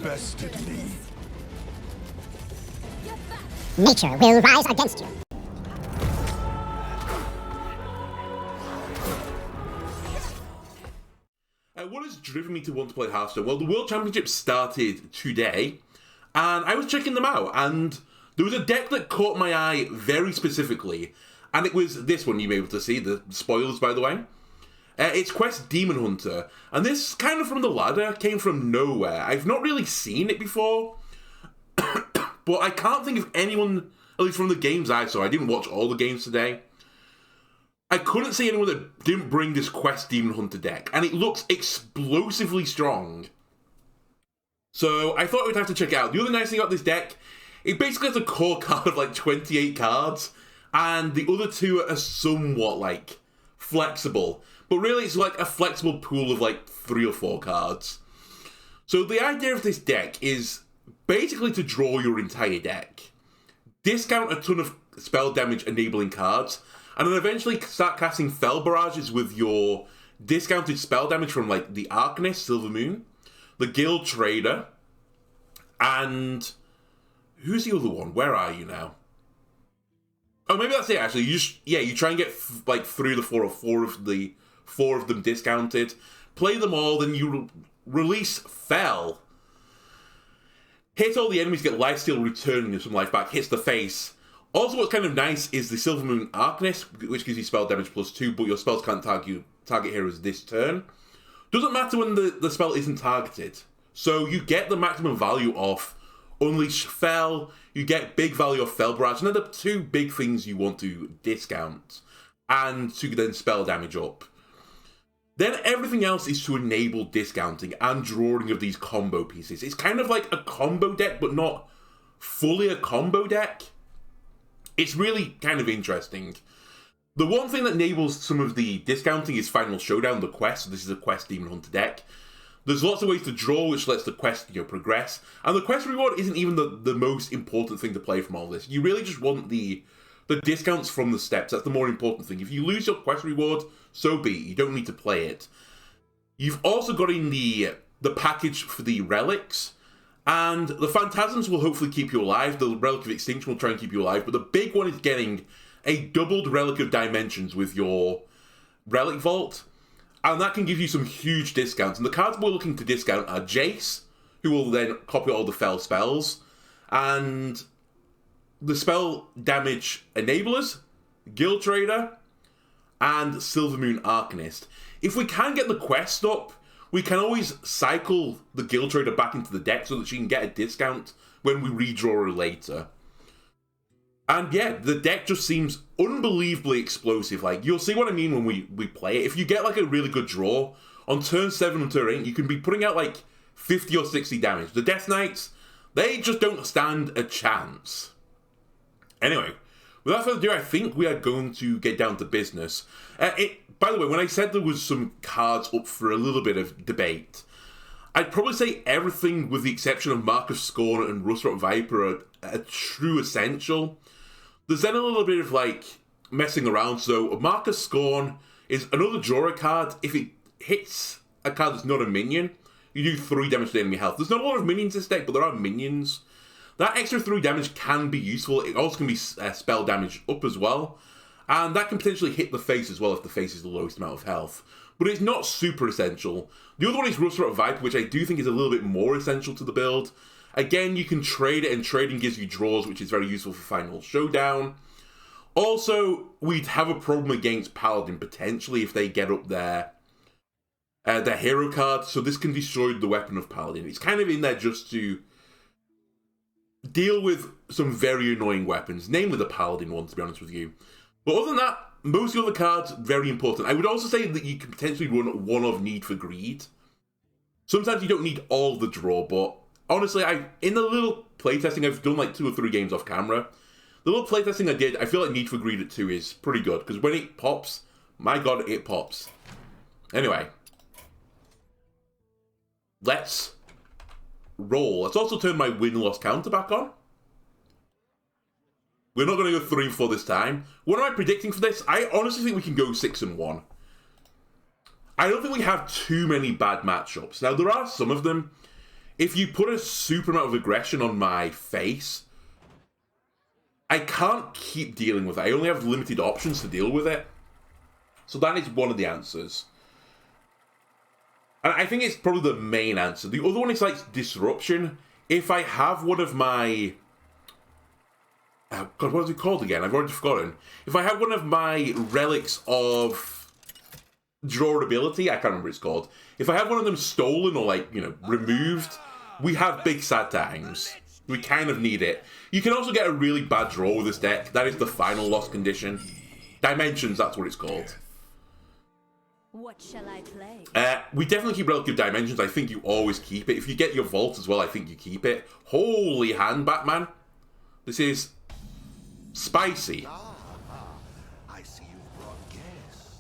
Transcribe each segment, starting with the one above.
bested me. Nature will rise against you. What has driven me to want to play Hearthstone? Well, the World Championships started today, and I was checking them out, and there was a deck that caught my eye very specifically, and it was this one. You may be able to see the spoilers, by the way. It's Quest Demon Hunter, and this kind of from the ladder came from nowhere. I've not really seen it before, but I can't think of anyone, at least from the games I saw. I didn't watch all the games today. I couldn't see anyone that didn't bring this Quest Demon Hunter deck, and it looks explosively strong. So I thought we'd have to check it out. The other nice thing about this deck, it basically has a core card of like 28 cards, and the other two are somewhat like flexible. But really it's like a flexible pool of like 3 or 4 cards. So the idea of this deck is basically to draw your entire deck, discount a ton of spell damage enabling cards, and then eventually start casting Fel Barrages with your discounted spell damage from like the Arcanist, Silver Moon, the Guild Trader, and who's the other one? Where are you now? Oh, maybe that's it actually. You try and get like 3 to 4 or 4 of them discounted, play them all, then you release Fel. Hit all the enemies, get lifesteal returning some life back, hits the face. Also, what's kind of nice is the Silver Moon Arcanist, which gives you spell damage +2, but your spells can't target heroes this turn. Doesn't matter when the spell isn't targeted. So you get the maximum value of Unleash Fel, you get big value of Fel Barrage, and they're the 2 big things you want to discount, and to then spell damage up. Then everything else is to enable discounting and drawing of these combo pieces. It's kind of like a combo deck, but not fully a combo deck. It's really kind of interesting. The one thing that enables some of the discounting is Final Showdown, the quest. So this is a Quest Demon Hunter deck. There's lots of ways to draw, which lets the quest progress. And the quest reward isn't even the most important thing to play from all this. You really just want the discounts from the steps. That's the more important thing. If you lose your quest reward, so be it. You don't need to play it. You've also got in the package for the relics. And the Phantasms will hopefully keep you alive. The Relic of Extinction will try and keep you alive. But the big one is getting a doubled Relic of Dimensions with your Relic Vault. And that can give you some huge discounts. And the cards we're looking to discount are Jace, who will then copy all the Fel spells. And the spell damage enablers, Guild Trader, and Silver Moon Arcanist. If we can get the quest up, we can always cycle the Guild Trader back into the deck so that she can get a discount when we redraw her later. And yeah, the deck just seems unbelievably explosive. Like, you'll see what I mean when we play it. If you get like a really good draw, on turn 7 and turn 8, you can be putting out like 50 or 60 damage. The Death Knights, they just don't stand a chance. Anyway, without further ado, I think we are going to get down to business. By the way, when I said there was some cards up for a little bit of debate, I'd probably say everything with the exception of Mark of Scorn and Rust Viper are a true essential. There's then a little bit of like messing around. So Mark of Scorn is another drawer card. If it hits a card that's not a minion, you do 3 damage to enemy health. There's not a lot of minions in this deck, but there are minions. That extra 3 damage can be useful. It also can be spell damage up as well. And that can potentially hit the face as well if the face is the lowest amount of health. But it's not super essential. The other one is Rust Viper, which I do think is a little bit more essential to the build. Again, you can trade it, and trading gives you draws, which is very useful for Final Showdown. Also, we'd have a problem against Paladin, potentially, if they get up their hero card. So this can destroy the weapon of Paladin. It's kind of in there just to deal with some very annoying weapons, namely the Paladin one, to be honest with you. But other than that, most of the other cards, very important. I would also say that you can potentially run one of Need for Greed. Sometimes you don't need all the draw, but honestly, in the little playtesting, I've done like 2 or 3 games off camera. The little playtesting I did, I feel like Need for Greed at 2 is pretty good, because when it pops, my god, it pops. Anyway, let's roll. Let's also turn my win-loss counter back on. We're not going to go 3-4 this time. What am I predicting for this? I honestly think we can go 6-1. I don't think we have too many bad matchups. Now, there are some of them. if you put a super amount of aggression on my face, I can't keep dealing with it. I only have limited options to deal with it. So that is one of the answers. And I think it's probably the main answer. The other one is like disruption. If I have one of my... Oh God, what is it called again? I've already forgotten. If I have one of my relics of draw ability, I can't remember what it's called. If I have one of them stolen or like, you know, removed, we have big sad times. We kind of need it. You can also get a really bad draw with this deck. That is the final loss condition. Dimensions, that's what it's called. What shall I play? We definitely keep Relative Dimensions. I think you always keep it. If you get your Vault as well, I think you keep it. Holy hand, Batman. This is spicy. I see you've brought guests.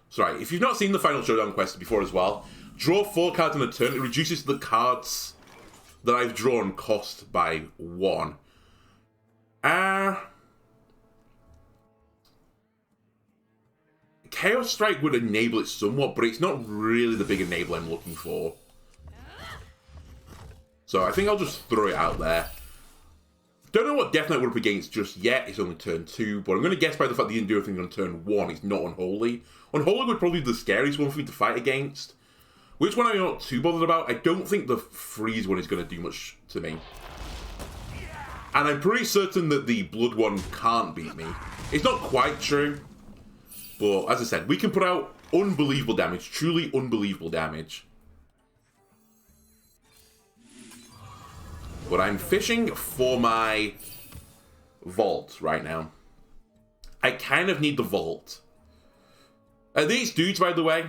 Sorry, if you've not seen the Final Showdown quest before as well, draw 4 cards in a turn. It reduces the cards that I've drawn cost by 1. Chaos Strike would enable it somewhat, but it's not really the big enabler I'm looking for. So I think I'll just throw it out there. Don't know what Death Knight would up against just yet. It's only turn 2, but I'm going to guess by the fact that he didn't do anything on turn 1, it's not Unholy. Unholy would probably be the scariest one for me to fight against. Which one I'm not too bothered about. I don't think the freeze one is going to do much to me. And I'm pretty certain that the blood one can't beat me. It's not quite true. But as I said, we can put out unbelievable damage. Truly unbelievable damage. But I'm fishing for my vault right now. I kind of need the vault. These dudes, by the way,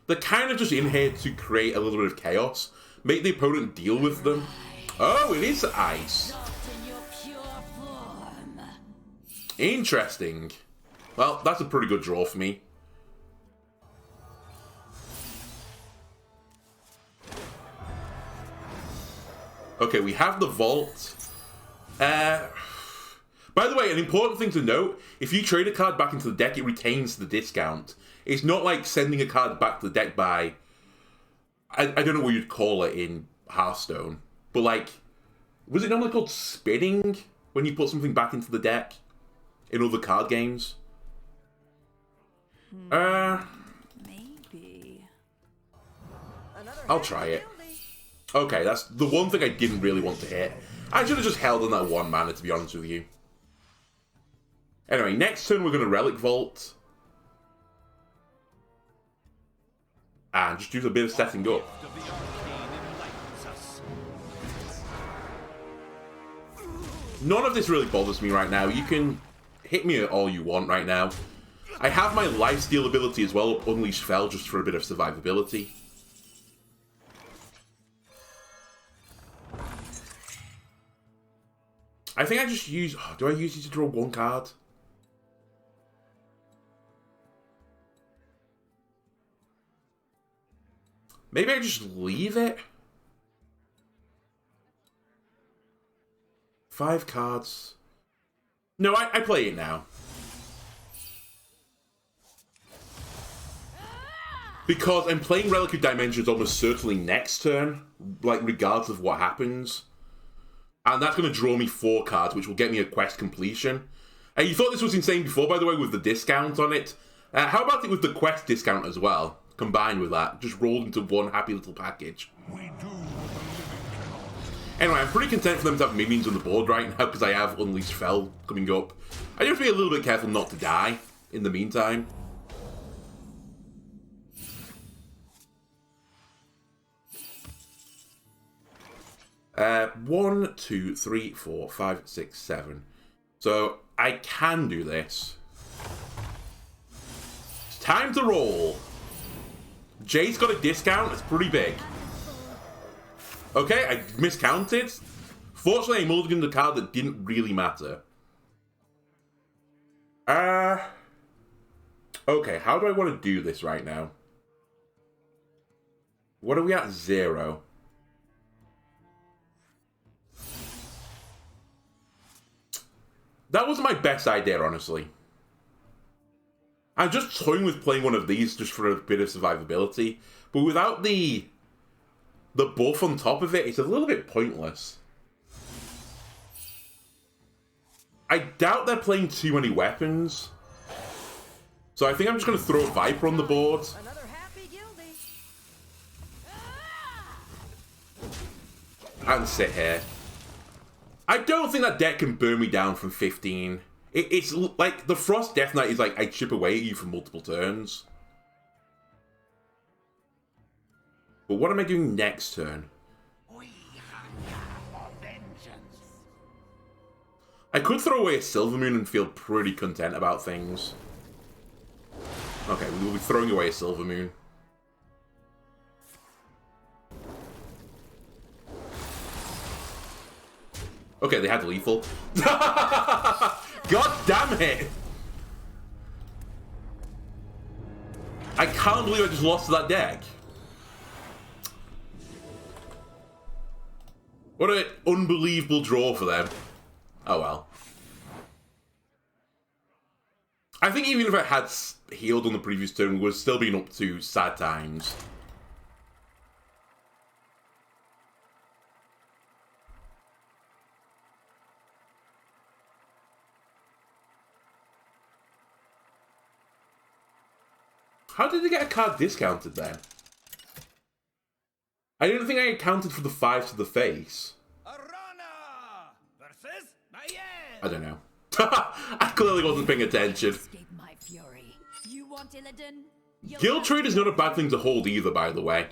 they're kind of just in here to create a little bit of chaos. Make the opponent deal with them. Oh, it is ice. Interesting. Well, that's a pretty good draw for me. Okay, we have the vault. By the way, an important thing to note, if you trade a card back into the deck, it retains the discount. It's not like sending a card back to the deck by... I don't know what you'd call it in Hearthstone. But like, was it normally called spinning when you put something back into the deck in other card games? Maybe. I'll try it. Okay, that's the one thing I didn't really want to hit. I should have just held on that 1 mana, to be honest with you. Anyway, next turn we're going to Relic Vault. And just do a bit of setting up. None of this really bothers me right now. You can hit me all you want right now. I have my Lifesteal ability as well, Unleash Fel, just for a bit of survivability. I think I just use... Oh, do I use it to draw 1 card? Maybe I just leave it? 5 cards. No, I play it now. Because I'm playing Relic of Dimensions almost certainly next turn, like regardless of what happens. And that's going to draw me 4 cards, which will get me a quest completion. And you thought this was insane before, by the way, with the discount on it. How about it with the quest discount as well? Combined with that, just rolled into one happy little package. Anyway, I'm pretty content for them to have minions on the board right now, because I have Unleash Fel coming up. I just have to be a little bit careful not to die in the meantime. One, 2, 3, 4, 5, 6, 7. So I can do this. It's time to roll. Jace got a discount. It's pretty big. Okay, I miscounted. Fortunately, I mulliganed a card that didn't really matter. Okay, how do I want to do this right now? What are we at? 0. That wasn't my best idea, honestly. I'm just toying with playing one of these just for a bit of survivability. But without the buff on top of it, it's a little bit pointless. I doubt they're playing too many weapons. So I think I'm just going to throw Viper on the board. Another happy guildie. And sit here. I don't think that deck can burn me down from 15. It's like, the Frost Death Knight is like, I chip away at you for multiple turns. But what am I doing next turn? I could throw away a Silver Moon and feel pretty content about things. Okay, we will be throwing away a Silver Moon. Okay, they had lethal. God damn it! I can't believe I just lost to that deck. What an unbelievable draw for them. Oh well. I think even if I had healed on the previous turn, we would have still been up to sad times. How did they get a card discounted then? I didn't think I accounted for the 5 to the face. I don't know. I clearly wasn't paying attention. Escape my fury. You want Illidan? Guild trade is not a bad thing to hold either, by the way.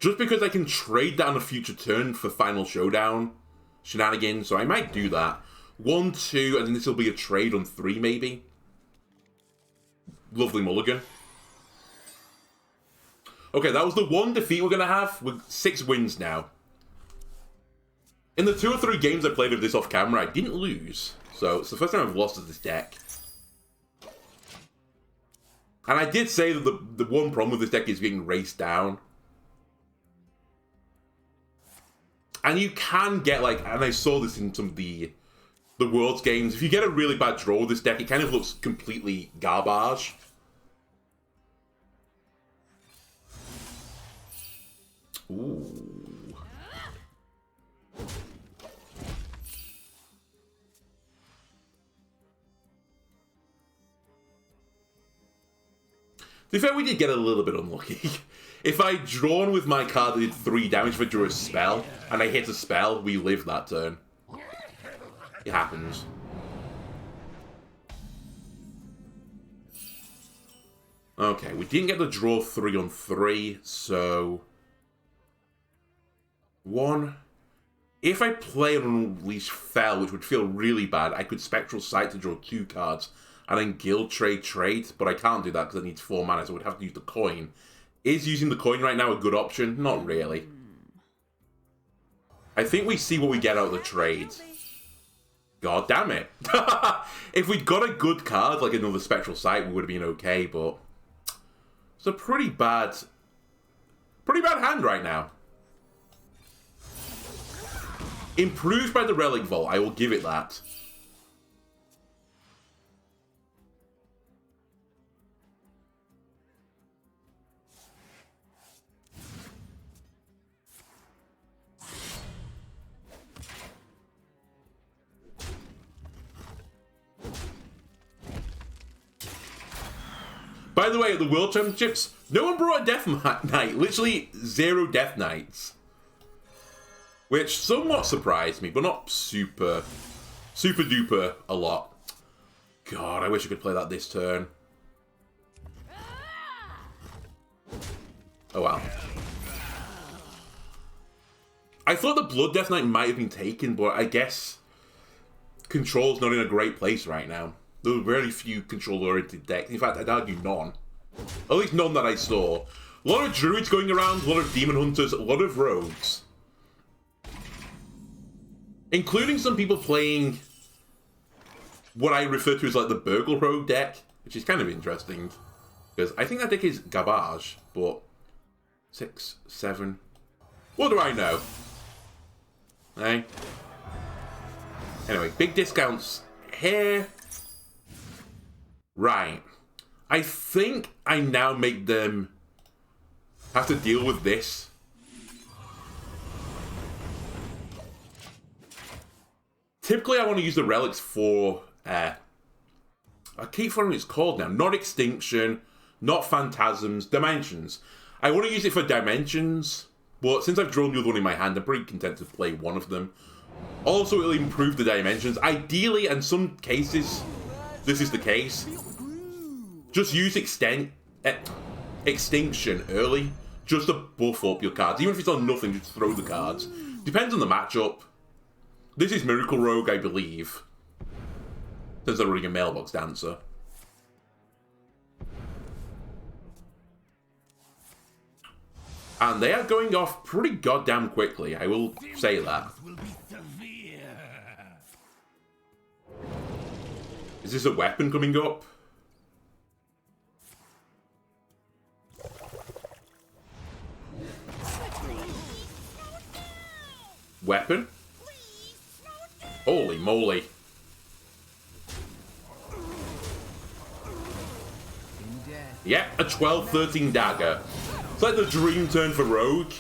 Just because I can trade that on a future turn for Final Showdown shenanigans, so I might do that. 1, 2, and then this will be a trade on 3, maybe. Lovely mulligan. Okay, that was the 1 defeat we're going to have. With 6 wins now. In the 2 or 3 games I played of this off camera, I didn't lose. So, it's the first time I've lost to this deck. And I did say that the one problem with this deck is getting raced down. And you can get, like, and I saw this in some of the Worlds games, if you get a really bad draw with this deck, it kind of looks completely garbage. Ooh. To be fair, we did get a little bit unlucky. If I'd drawn with my card that did 3 damage if I drew a spell, and I hit a spell, we lived that turn. It happens. Okay, we didn't get the draw 3 on 3, so... 1. If I play an Unleashed Fel, which would feel really bad, I could Spectral Sight to draw 2 cards, and then Guild trade, but I can't do that because I need 4 mana, so I would have to use the coin. Is using the coin right now a good option? Not really. I think we see what we get out of the trade. God damn it. If we'd got a good card, like another Spectral Sight, we would have been okay, but... It's a pretty bad hand right now. Improved by the Relic Vault, I will give it that. By the way, at the World Championships, no one brought a Death Knight. Literally 0 Death Knights. Which somewhat surprised me, but not super duper a lot. God, I wish I could play that this turn. Oh well. I thought the Blood Death Knight might have been taken, but I guess Control's not in a great place right now. There were very few control-oriented decks. In fact, I'd argue none. At least none that I saw. A lot of Druids going around, a lot of Demon Hunters, a lot of Rogues. Including some people playing what I refer to as like the Burgle Rogue deck, which is kind of interesting. Because I think that deck is garbage, but 6, 7... What do I know? Eh? Anyway, big discounts here. Right. I think I now make them have to deal with this. Typically, I want to use the relics for... I keep forgetting what it's called now. Not extinction, not phantasms, dimensions. I want to use it for dimensions, but since I've drawn the other one in my hand, I'm pretty content to play one of them. Also, it'll improve the dimensions. Ideally, in some cases, this is the case. Just use extinction early, just to buff up your cards. Even if it's on nothing, just throw the cards. Depends on the matchup. This is Miracle Rogue, I believe. Since they're running a Mailbox Dancer. And they are going off pretty goddamn quickly, I will say that. Is this a weapon coming up? Weapon? Holy moly. Yep, a 12-13 dagger. It's like the dream turn for Rogue.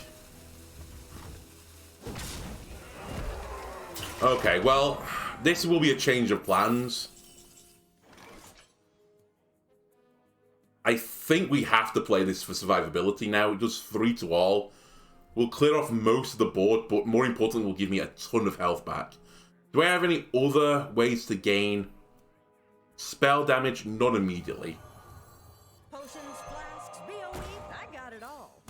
Okay, well, this will be a change of plans. I think we have to play this for survivability now. It does 3-all. We'll clear off most of the board, but more importantly, will give me a ton of health back. Do I have any other ways to gain spell damage? Not immediately. Potions, flasks, BOE, I got it all.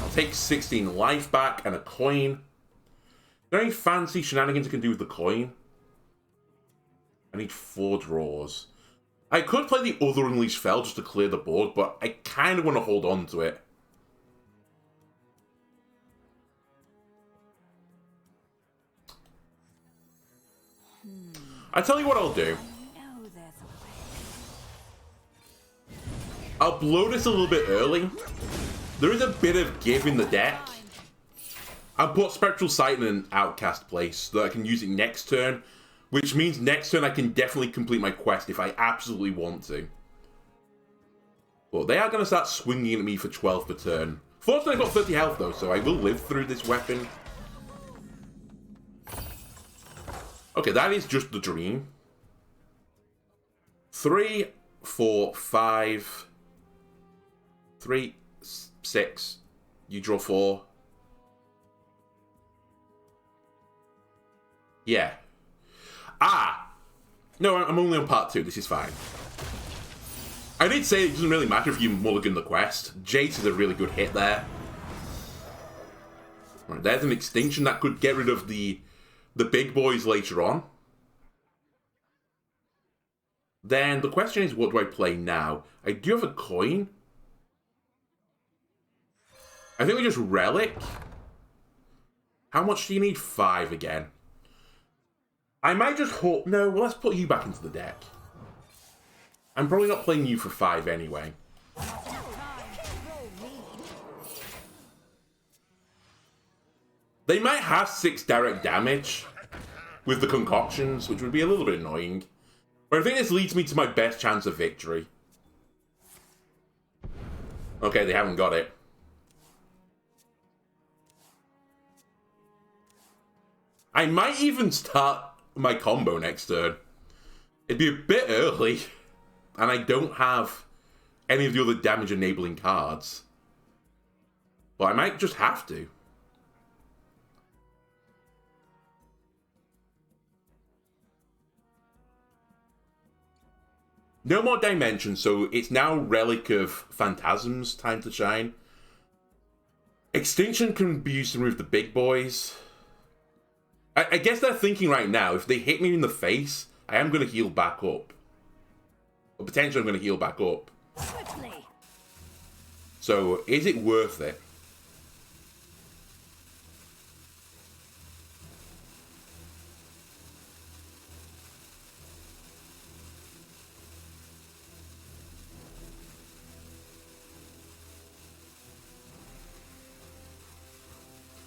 I'll take 16 life back and a coin. Are there any fancy shenanigans I can do with the coin? I need 4 draws. I could play the other Unleashed Fel just to clear the board, but I kind of want to hold on to it. I tell you what I'll do. I'll blow this a little bit early. There is a bit of give in the deck. I'll put Spectral Sight in an outcast place so that I can use it next turn, which means next turn I can definitely complete my quest if I absolutely want to. But they are going to start swinging at me for 12 per turn. Fortunately, I've got 30 health though, so I will live through this weapon. Okay, that is just the dream. 3, 4, 5. 3, 6. You draw 4. Yeah. Ah! No, I'm only on part 2. This is fine. I did say it doesn't really matter if you mulligan the quest. Jace is a really good hit there. Right, there's an extinction that could get rid of the big boys later on. Then the question is, what do I play now? I do have a coin. I think we just Relic. How much do you need? 5 again. I might just hope... No, well, let's put you back into the deck. I'm probably not playing you for 5 anyway. They might have 6 direct damage with the concoctions, which would be a little bit annoying. But I think this leads me to my best chance of victory. Okay, they haven't got it. I might even start my combo next turn. It'd be a bit early, and I don't have any of the other damage-enabling cards. But I might just have to. No more dimensions, so it's now Relic of Phantasms, time to shine. Extinction can be used to remove the big boys. I guess they're thinking right now, if they hit me in the face, I am going to heal back up. Or potentially I'm going to heal back up. Quickly. So, is it worth it?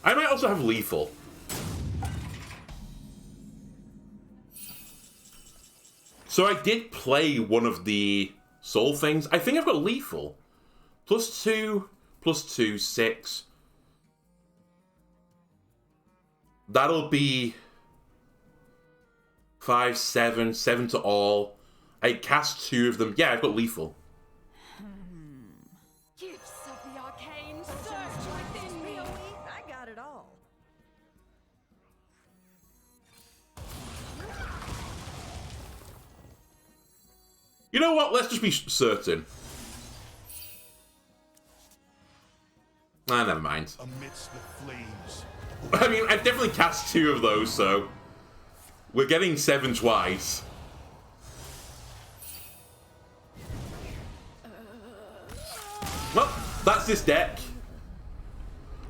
I might also have lethal. So I did play one of the soul things. I think I've got lethal. +2, +2, 6. That'll be 5, 7, 7 to all. I cast 2 of them. Yeah, I've got lethal. Gifts of the arcane surge within me. I got it all. You know what? Let's just be certain. Never mind. Amidst the flames. I mean, I've definitely cast 2 of those, so we're getting 7 twice. Well, that's this deck.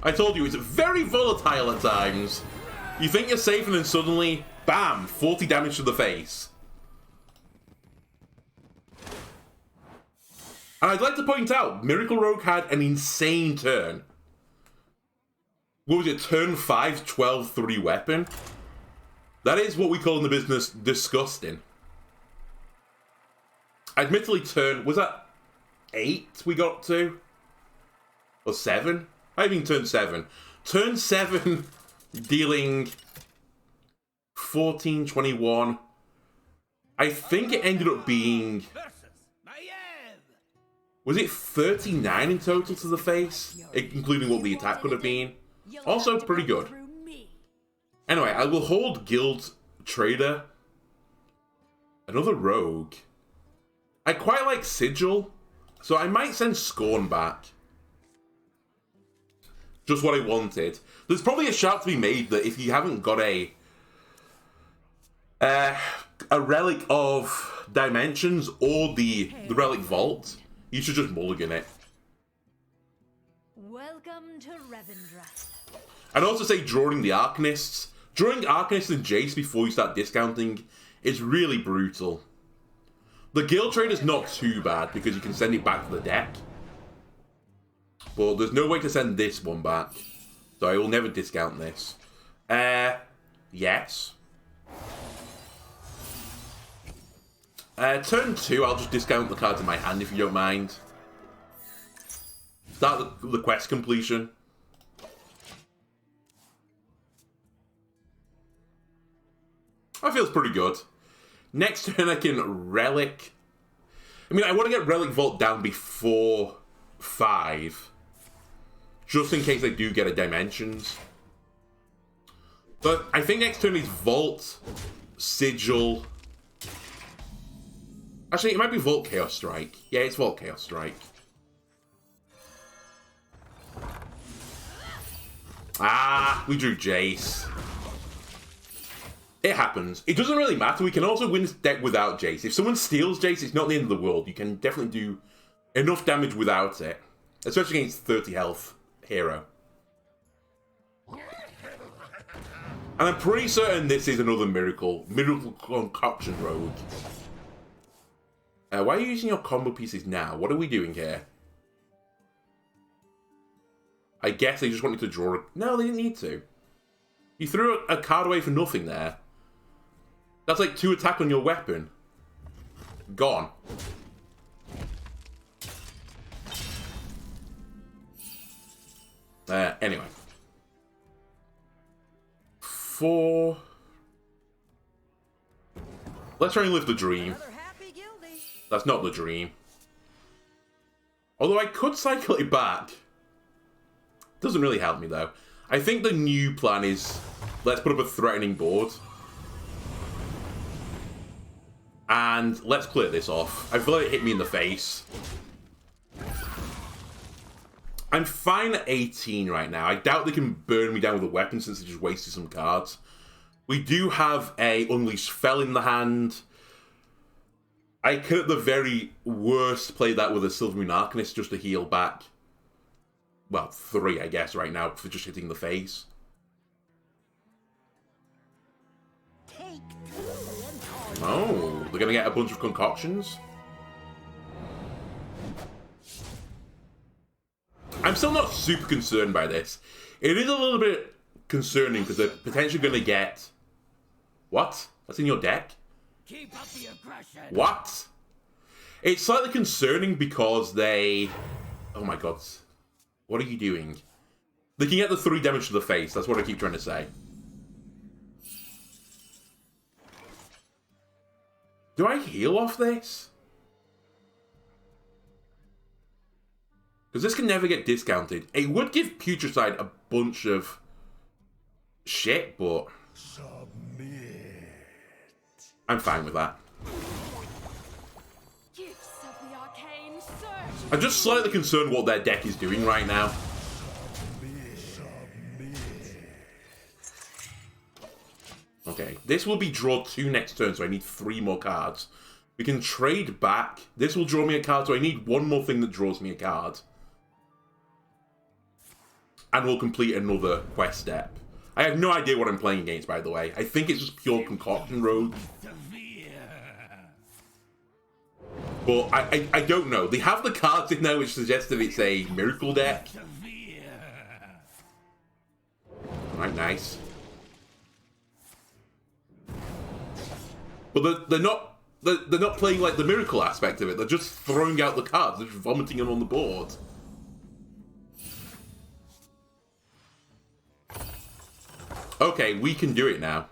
I told you, it's very volatile at times. You think you're safe and then suddenly, bam, 40 damage to the face. And I'd like to point out, Miracle Rogue had an insane turn. What was it, turn 5, 12, 3 weapon? That is what we call in the business disgusting. Admittedly, was that 8 we got to? Or 7? I think turn 7. Turn 7, dealing 14, 21. I think it ended up being... Was it 39 in total to the face? Including what the attack could have been. Also pretty good. Anyway, I will hold Guild Trader. Another Rogue. I quite like Sigil, so I might send Scorn back. Just what I wanted. There's probably a shout to be made that if you haven't got a Relic of Dimensions or the Relic Vault, you should just mulligan it. Welcome to Revendreth. I'd also say drawing the Arcanists. Drawing Arcanists and Jace before you start discounting is really brutal. The Guild Trade is not too bad because you can send it back to the deck. But there's no way to send this one back. So I will never discount this. Yes. Turn 2, I'll just discount the cards in my hand if you don't mind. Start the quest completion. That feels pretty good. Next turn I can Relic. I mean, I want to get Relic Vault down before 5. Just in case I do get a Dimensions. But I think next turn is Vault, Sigil. Actually, it might be Vault Chaos Strike. Yeah, it's Vault Chaos Strike. Ah, we drew Jace. It happens. It doesn't really matter. We can also win this deck without Jace. If someone steals Jace, it's not the end of the world. You can definitely do enough damage without it. Especially against 30 health hero. And I'm pretty certain this is another Miracle Concoction Rogue. Why are you using your combo pieces now? What are we doing here? I guess they just wanted to draw... No, they didn't need to. You threw a card away for nothing there. That's like 2 attack on your weapon. Gone. Anyway. 4. Let's try and live the dream. Another happy guildie. That's not the dream. Although I could cycle it back. Doesn't really help me though. I think the new plan is, let's put up a threatening board. And let's clear this off. I feel like it hit me in the face. I'm fine at 18 right now. I doubt they can burn me down with a weapon since they just wasted some cards. We do have a Unleashed Fel in the hand. I could at the very worst play that with a Silvermoon Arcanist just to heal back. Well, 3 I guess right now for just hitting the face. Oh, they're gonna get a bunch of concoctions? I'm still not super concerned by this. It is a little bit concerning because they're potentially gonna get... What? That's in your deck? Keep up the aggression. What? It's slightly concerning because they... Oh my god. What are you doing? They can get the 3 damage to the face. That's what I keep trying to say. Do I heal off this? Because this can never get discounted. It would give Putricide a bunch of shit, but... Submit. I'm fine with that. Gifts of the arcane surge. I'm just slightly concerned what their deck is doing right now. Okay, this will be draw 2 next turn, so I need 3 more cards. We can trade back. This will draw me a card, so I need 1 more thing that draws me a card. And we'll complete another quest step. I have no idea what I'm playing against, by the way. I think it's just pure Concoction Rogue. But I don't know. They have the cards in there which suggest that it's a Miracle deck. Alright, nice. But they're not playing like the Miracle aspect of it. They're just throwing out the cards. They're just vomiting them on the board. Okay, we can do it now.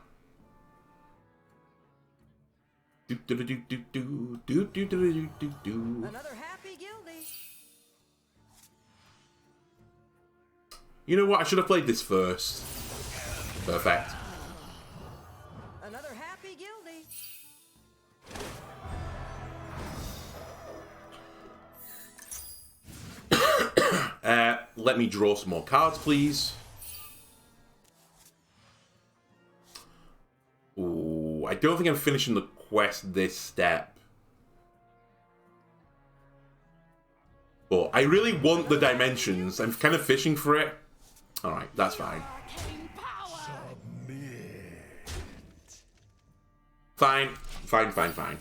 Another happy guildie. You know what? I should have played this first. Perfect. Another happy guildie. Let me draw some more cards, please. Ooh, I don't think I'm finishing the quest this step. But I really want the dimensions. I'm kind of fishing for it. Alright, that's fine. Arcane power. Fine. Fine.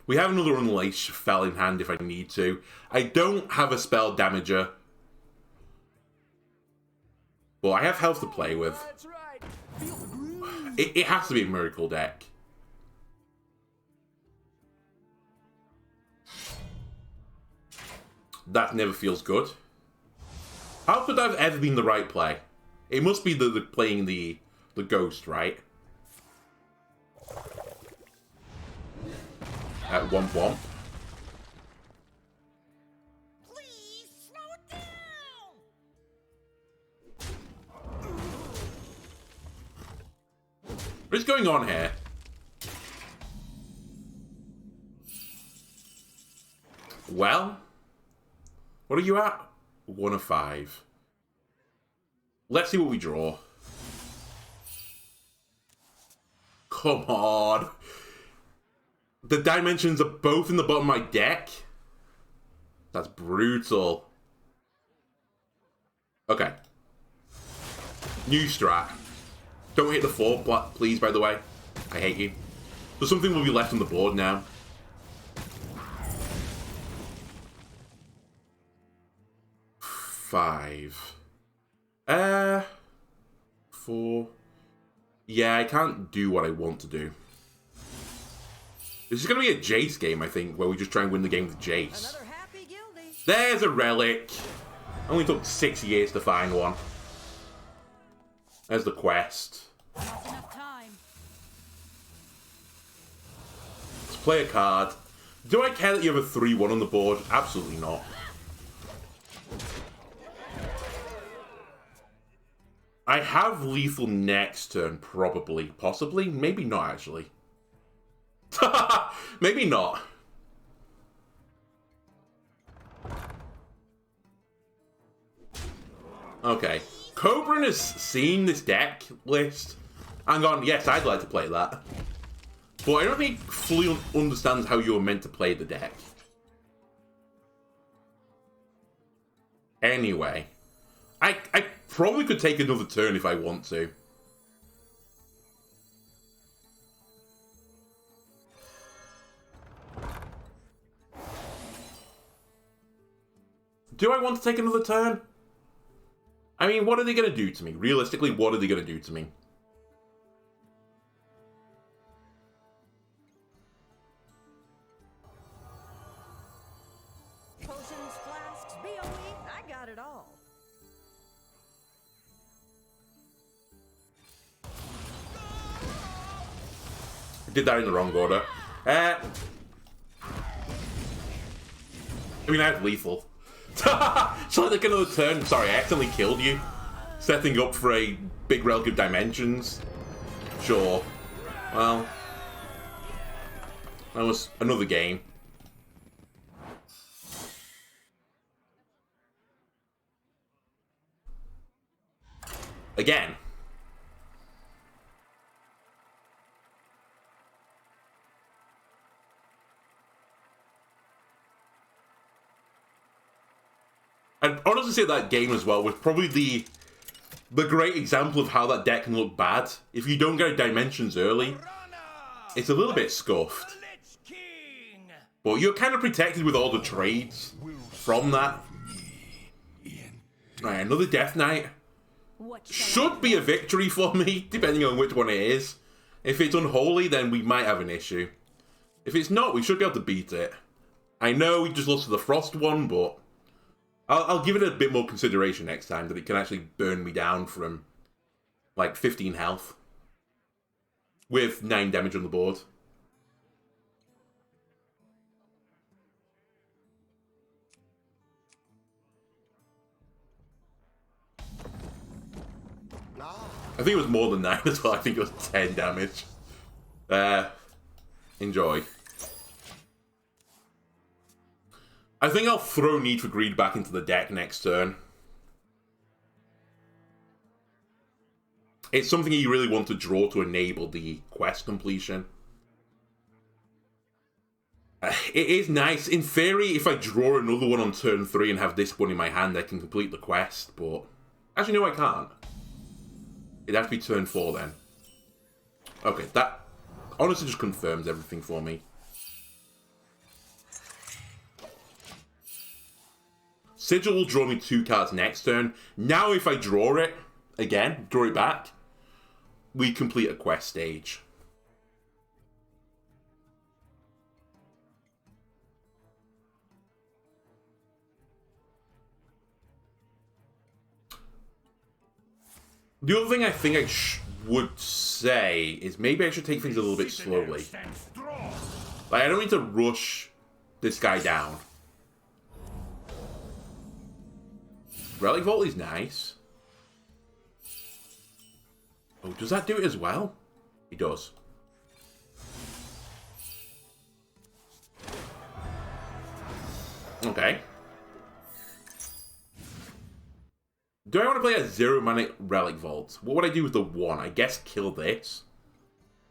We have another Unleash Fell in hand if I need to. I don't have a spell damager. Well, I have health to play with. That's right. Feel the groove. It has to be a Miracle deck. That never feels good. How could that have ever been the right play? It must be the playing the ghost, right? At womp. Please slow down. What is going on here? Well, what are you at? 1 of 5. Let's see what we draw. Come on. The dimensions are both in the bottom of my deck. That's brutal. Okay. New strat. Don't hit the 4, please, by the way. I hate you. So something will be left on the board now. Five. 4. Yeah, I can't do what I want to do. This is going to be a Jace game, I think, where we just try and win the game with Jace. Another happy guildie. There's a relic. Only took 6 years to find one. There's the quest. Not enough time. Let's play a card. Do I care that you have a 3-1 on the board? Absolutely not. I have lethal next turn, probably. Possibly. Maybe not, actually. Maybe not. Okay. Cobran has seen this deck list and gone, yes, I'd like to play that. But I don't think he fully understands how you're meant to play the deck. Anyway. I probably could take another turn if I want to. Do I want to take another turn? I mean, what are they going to do to me? Realistically, what are they going to do to me? Potions, flasks, BOE, I got it all. I did that in the wrong order. I mean, I have lethal. So like another turn. Sorry, I accidentally killed you. Setting up for a big relic of dimensions. Sure. Well, that was another game. Again. I'd honestly say that game as well was probably the great example of how that deck can look bad. If you don't get dimensions early, it's a little bit scuffed. But you're kind of protected with all the trades from that. Right, another Death Knight. Should be a victory for me, depending on which one it is. If it's unholy, then we might have an issue. If it's not, we should be able to beat it. I know we just lost to the Frost one, but I'll give it a bit more consideration next time, that it can actually burn me down from, like, 15 health. With 9 damage on the board. I think it was more than 9 as well. I think it was 10 damage. Enjoy. I think I'll throw Need for Greed back into the deck next turn. It's something you really want to draw to enable the quest completion. It is nice. In theory, if I draw another one on turn 3 and have this one in my hand, I can complete the quest, but actually, no, I can't. It'd have to be turn 4 then. Okay, that honestly just confirms everything for me. Sigil will draw me 2 cards next turn. Now if I draw it, again, draw it back, we complete a quest stage. The other thing I think I would say is maybe I should take things a little bit slowly. Like, I don't need to rush this guy down. Relic Vault is nice. Oh, does that do it as well? It does. Okay. Do I want to play a 0-mana Relic Vault? What would I do with the 1? I guess kill this.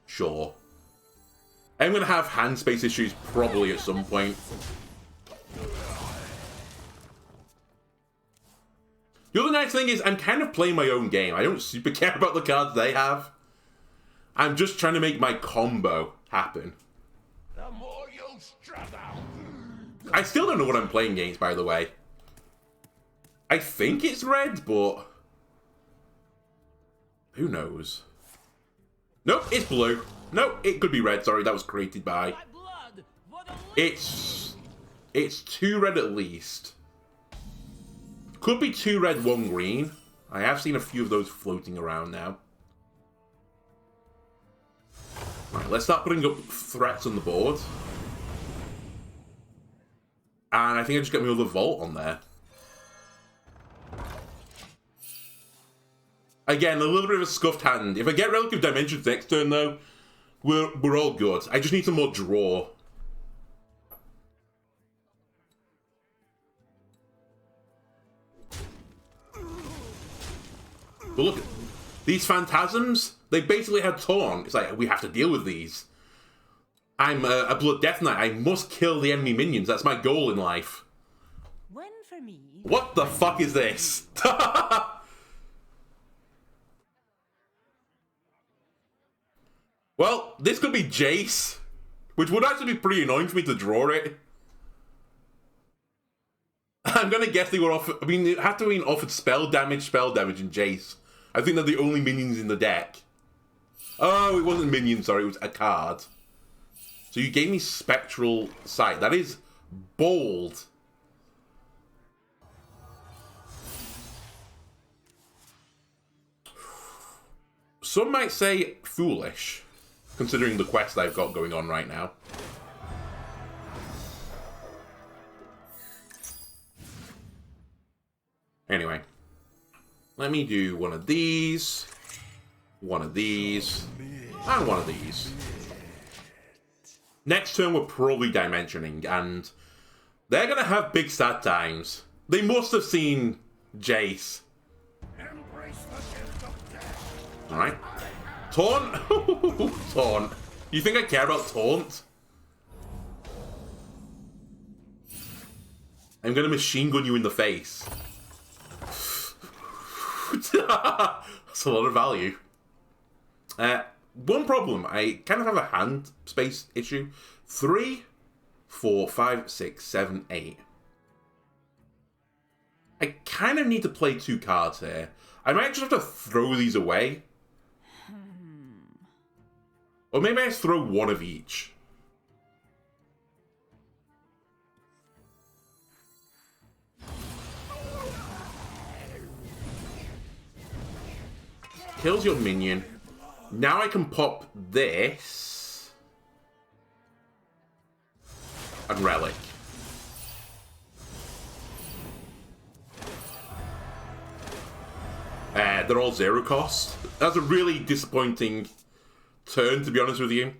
Sure. I'm going to have hand space issues probably at some point. The other nice thing is I'm kind of playing my own game. I don't super care about the cards they have. I'm just trying to make my combo happen. The more you struggle. I still don't know what I'm playing against, by the way. I think it's red, but who knows? Nope, it's blue. Nope, it could be red. Sorry, that was created by. It's 2 red at least. Could be 2 red, 1 green. I have seen a few of those floating around now. Right, let's start putting up threats on the board. And I think I just got my other vault on there. Again, a little bit of a scuffed hand. If I get Relic of Dimensions next turn, though, we're all good. I just need some more draw. But look, these Phantasms, they basically had Taunt. It's like, we have to deal with these. I'm a Blood Death Knight. I must kill the enemy minions. That's my goal in life. One for me. What the fuck is this? Well, this could be Jace, which would actually be pretty annoying for me to draw it. I'm gonna guess they were offered. I mean, they had to have been offered spell damage, and Jace. I think they're the only minions in the deck. Oh, it wasn't minion, sorry, it was a card. So you gave me Spectral Sight. That is bold. Some might say foolish, considering the quest I've got going on right now. Anyway, let me do one of these, and one of these. Next turn we're probably dimensioning, and they're gonna have big sad times. They must have seen Jace. Alright. Taunt? Taunt. You think I care about taunt? I'm gonna machine gun you in the face. That's a lot of value. One problem, I kind of have a hand space issue. 3, 4, 5, 6, 7, 8. I kind of need to play 2 cards here. I might just have to throw these away. Or maybe I just throw one of each. Kills your minion. Now I can pop this. And Relic. They're all 0 cost. That's a really disappointing turn, to be honest with you.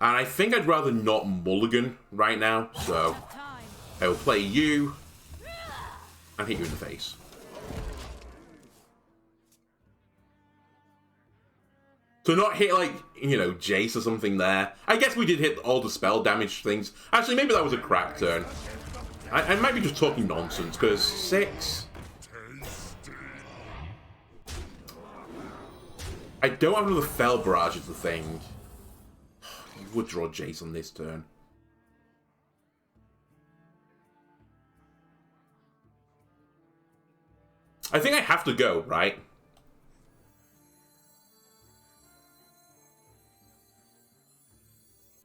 And I think I'd rather not mulligan right now, so I will play you and hit you in the face. So not hit, like, you know, Jace or something there. I guess we did hit all the spell damage things. Actually, maybe that was a crack turn. I might be just talking nonsense, because 6... I don't have another Fell Barrage is the thing. You would draw Jace on this turn. I think I have to go, right?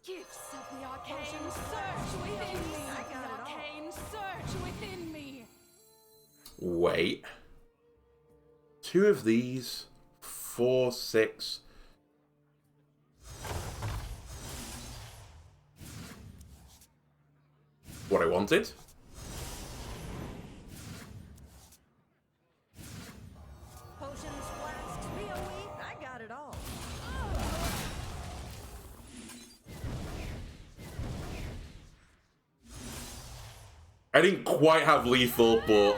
Gifts of the arcane surge within me. I got it all. Arcane surge within me. Wait. 2 of these. 4, 6. What I wanted. Potions, flasks, AoE. I got it all. I didn't quite have lethal, but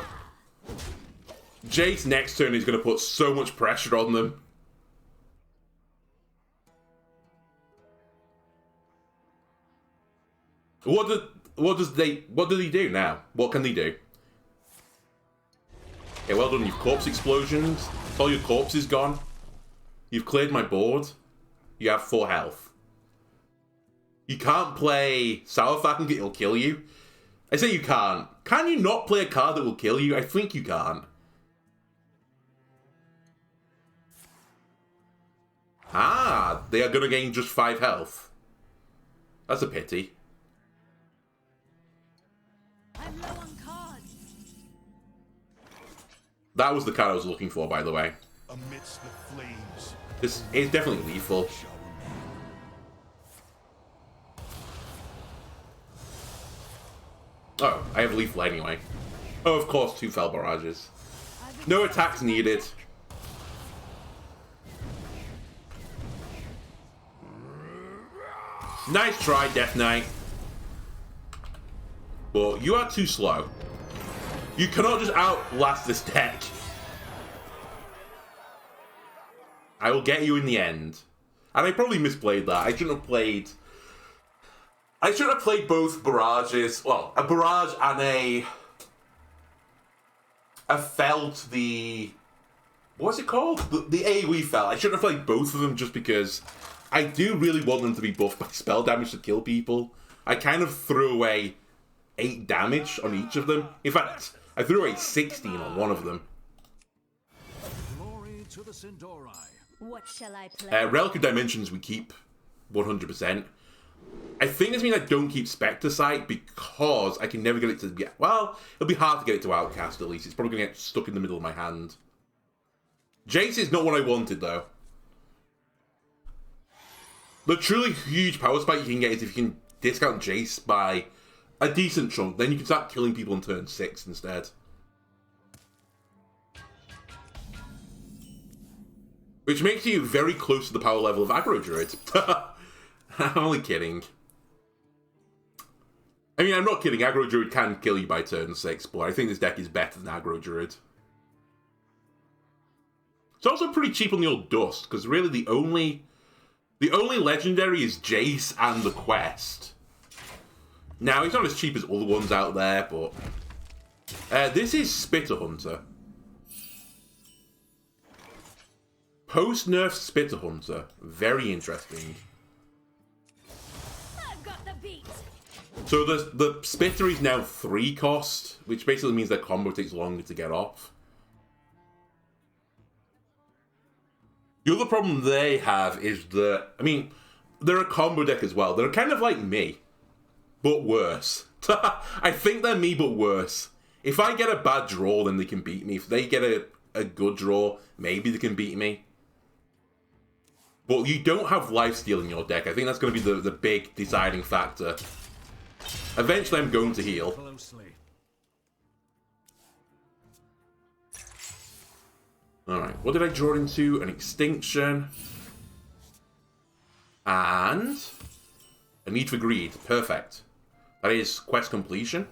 Jace next turn is going to put so much pressure on them. What do they do now? What can they do? Okay, well done. You've corpse explosions. All your corpse is gone. You've cleared my board. You have 4 health. You can't play Sourfat and it'll kill you. I say you can't. Can you not play a card that will kill you? I think you can't. Ah, they are going to gain just 5 health. That's a pity. I'm low on cards. That was the card I was looking for, by the way. Amidst the flames. This is definitely lethal. Oh, I have lethal anyway. Oh, of course, 2 Fell Barrages. No attacks needed. Nice try, Death Knight. But you are too slow. You cannot just outlast this deck. I will get you in the end. And I probably misplayed that. I shouldn't have played both barrages. Well, a barrage and a fell to the... What's it called? The AoE fell. I shouldn't have played both of them just because I do really want them to be buffed by spell damage to kill people. I kind of threw away 8 damage on each of them. In fact, I threw away 16 on one of them. Glory to the Sindori. What shall I play? Relic of Dimensions we keep 100%. I think this means I don't keep Spectre Sight because I can never get it to... Yeah, well, it'll be hard to get it to Outcast at least. It's probably going to get stuck in the middle of my hand. Jace is not what I wanted, though. The truly huge power spike you can get is if you can discount Jace by a decent chunk. Then you can start killing people on turn 6 instead. Which makes you very close to the power level of Aggro Druid. I'm only kidding. I mean, I'm not kidding. Aggro Druid can kill you by turn 6, but I think this deck is better than Aggro Druid. It's also pretty cheap on the old Dust, because really the only legendary is Jace and the Quest. Now, it's not as cheap as other ones out there, but... this is Spitter Hunter. Post-nerf Spitter Hunter. Very interesting. I've got the beat. So the Spitter is now 3 cost, which basically means their combo takes longer to get off. The other problem they have is that, I mean, they're a combo deck as well. They're kind of like me, but worse. I think they're me, but worse. If I get a bad draw, then they can beat me. If they get a good draw, maybe they can beat me. But you don't have lifesteal in your deck. I think that's going to be the big deciding factor. Eventually, I'm going to heal. Closely. Alright, what did I draw into? An Extinction. And... a Need for Greed. Perfect. That is quest completion.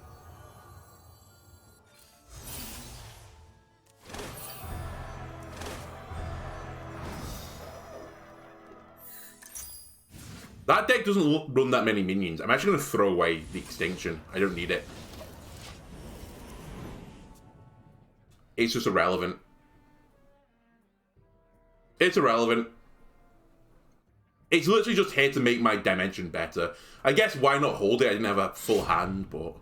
That deck doesn't run that many minions. I'm actually going to throw away the Extinction. I don't need it. It's just irrelevant. It's irrelevant. It's literally just here to make my dimension better. I guess why not hold it? I didn't have a full hand, but...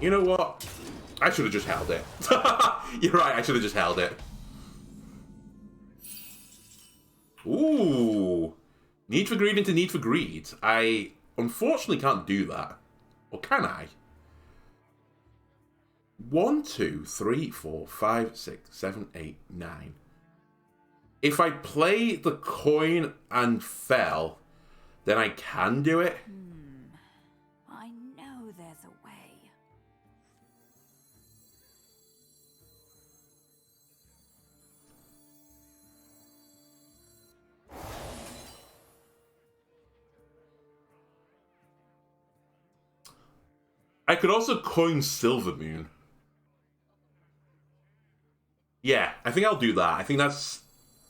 you know what? I should have just held it. You're right, I should have just held it. Ooh. Need for Greed into Need for Greed. I unfortunately can't do that. Or can I? 1, 2, 3, 4, 5, 6, 7, 8, 9. If I play the coin and fell, then I can do it. I know there's a way. I could also coin Silver Moon. Yeah, I think I'll do that. I think that's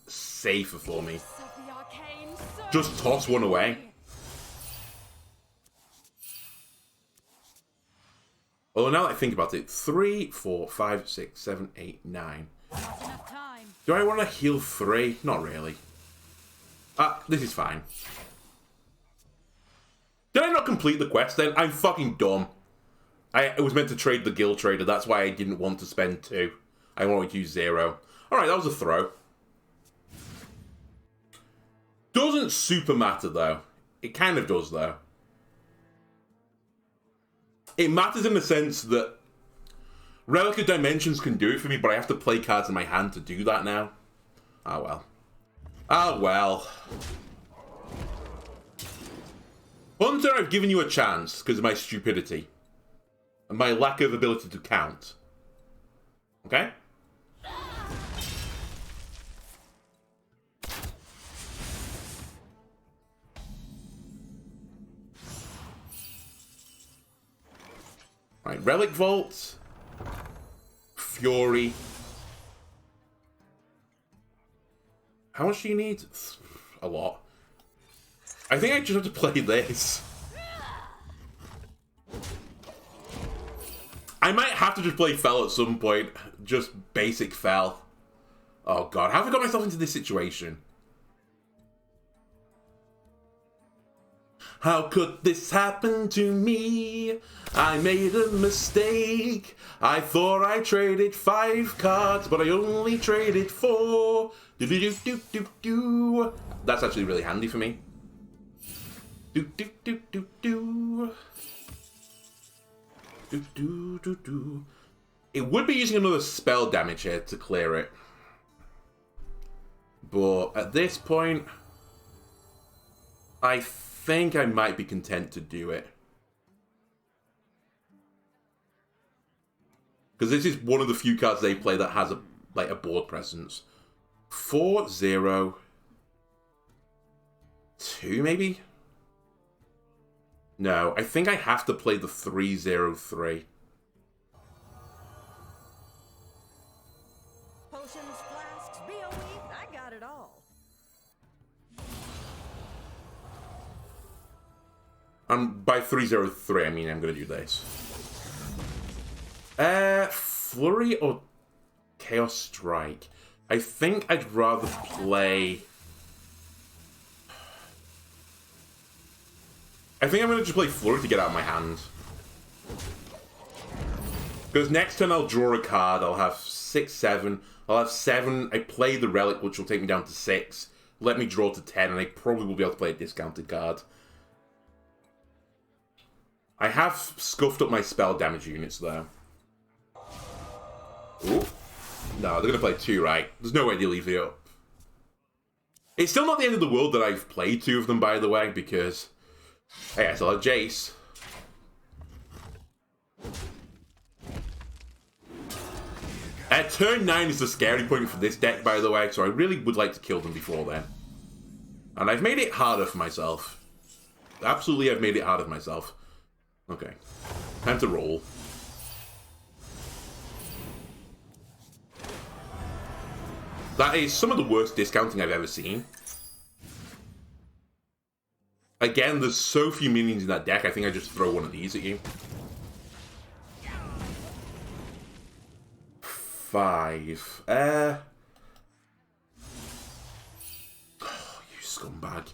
safer for me. Of the arcane surge Just toss one away. Although now that I think about it, 3, 4, 5, 6, 7, 8, 9. Not enough time. Do I want to heal 3? Not really. This is fine. Did I not complete the quest then? I'm fucking dumb. I was meant to trade the Guild Trader, that's why I didn't want to spend 2. I wanted to use 0. Alright, that was a throw. Doesn't super matter, though. It kind of does, though. It matters in the sense that Relic of Dimensions can do it for me, but I have to play cards in my hand to do that now. Ah, well. Ah, well. Hunter, I've given you a chance because of my stupidity. And my lack of ability to count. Okay? Right, Relic Vault. Fury. How much do you need? A lot. I think I just have to play this. I might have to just play Fell at some point. Just basic Fell. Oh god, how have I got myself into this situation? How could this happen to me? I made a mistake. I thought I traded 5 cards, but I only traded 4. Do do do do do do. That's actually really handy for me. Do do do do do. Do do do do. It would be using another spell damage here to clear it. But at this point, I think I might be content to do it. Because this is one of the few cards they play that has a board presence. 4-0. 2 maybe? No, I think I have to play the 3-0-3. Potions, flasks, BOE, I got it all. By 3-0-3, I mean I'm going to do this. Flurry or Chaos Strike? I think I'd rather play... I think I'm going to just play Flurry to get out of my hand. Because next turn I'll draw a card, I'll have 6, 7. I'll have 7, I play the Relic, which will take me down to 6. Let me draw to 10, and I probably will be able to play a discounted card. I have scuffed up my spell damage units, though. Ooh. No, they're going to play 2, right? There's no way they leave it up. It's still not the end of the world that I've played 2 of them, by the way, because... Hey, I still have Jace. Turn 9 is the scary point for this deck, by the way, so I really would like to kill them before then. And I've made it harder for myself. Absolutely, I've made it harder for myself. Okay. Time to roll. That is some of the worst discounting I've ever seen. Again, there's so few minions in that deck, I think I just throw one of these at you. 5. Oh, you scumbag.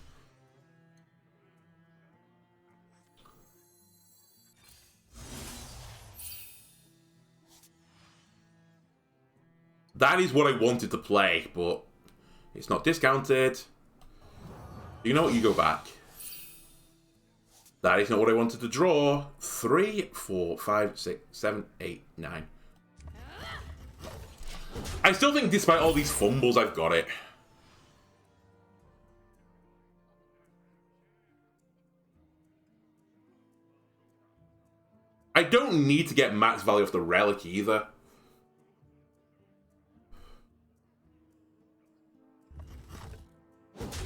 That is what I wanted to play, but it's not discounted. You know what? You go back. That is not what I wanted to draw. 3, 4, 5, 6, 7, 8, 9. I still think despite all these fumbles, I've got it. I don't need to get max value off the Relic either.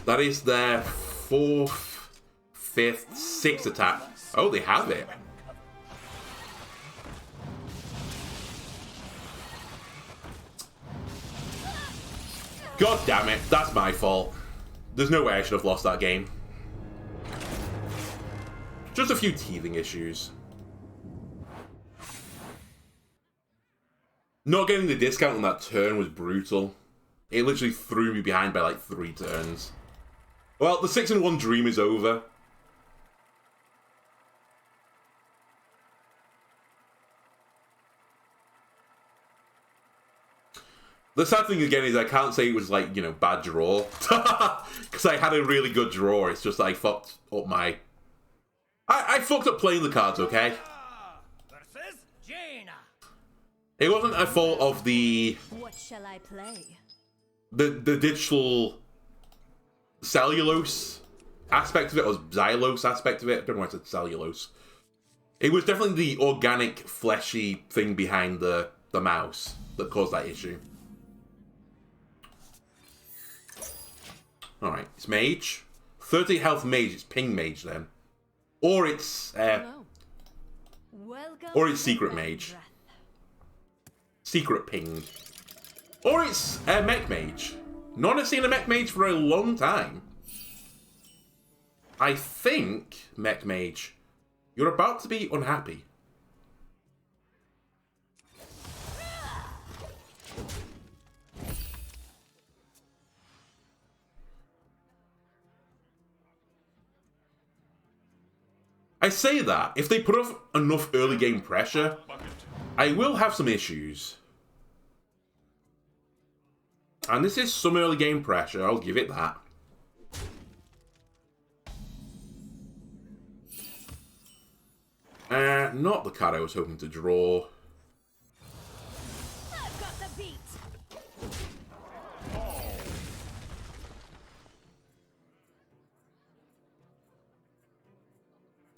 That is their 4th, 5th, 6th attack. Oh, they have it. God damn it, that's my fault. There's no way I should have lost that game. Just a few teething issues. Not getting the discount on that turn was brutal. It literally threw me behind by like 3 turns. Well, the 6-1 dream is over. The sad thing again is I can't say it was like, you know, bad draw. Because I had a really good draw. It's just I fucked up my... I fucked up playing the cards, okay? Versus Jaina. It wasn't a fault of the... What shall I play? The digital cellulose aspect of it, or xylose aspect of it. I don't know why I said cellulose. It was definitely the organic, fleshy thing behind the mouse that caused that issue. Alright, it's Mage. 30 health Mage, it's Ping Mage then. Or it's... or it's Secret Mage. Secret Ping. Or it's Mech Mage. Not seen a Mech Mage for a long time. I think, Mech Mage, you're about to be unhappy. I say that, if they put off enough early game pressure, I will have some issues. And this is some early game pressure, I'll give it that. Not the card I was hoping to draw. I've got the beat.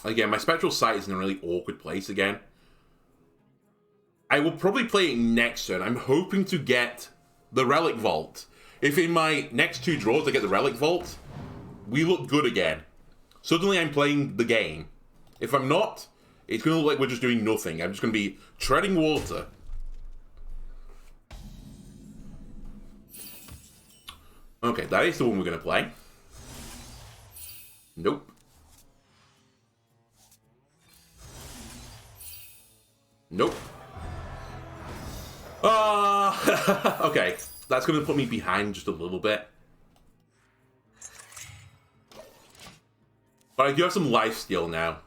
Again, my Spectral Sight is in a really awkward place again. I will probably play it next turn. I'm hoping to get the Relic Vault. If in my next 2 draws I get the Relic Vault, we look good again. Suddenly I'm playing the game. If I'm not, it's going to look like we're just doing nothing. I'm just going to be treading water. Okay, that is the one we're going to play. Nope. Nope. Okay. That's going to put me behind just a little bit. But I do have some lifesteal now.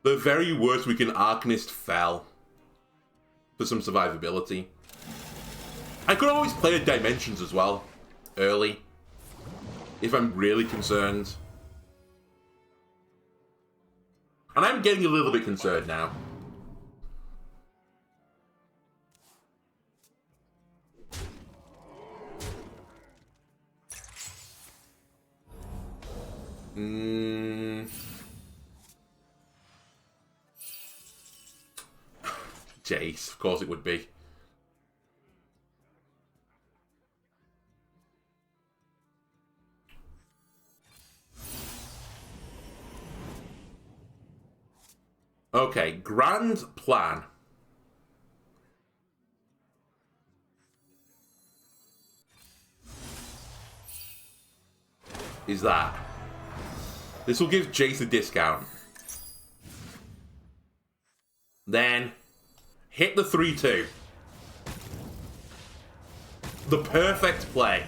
The very worst we can Arcanist Fell for some survivability. I could always play a Dimensions as well, early, if I'm really concerned. And I'm getting a little bit concerned now. Jace, of course it would be. Okay, grand plan. Is that this will give Jace a discount. Then hit the 3-2. The perfect play.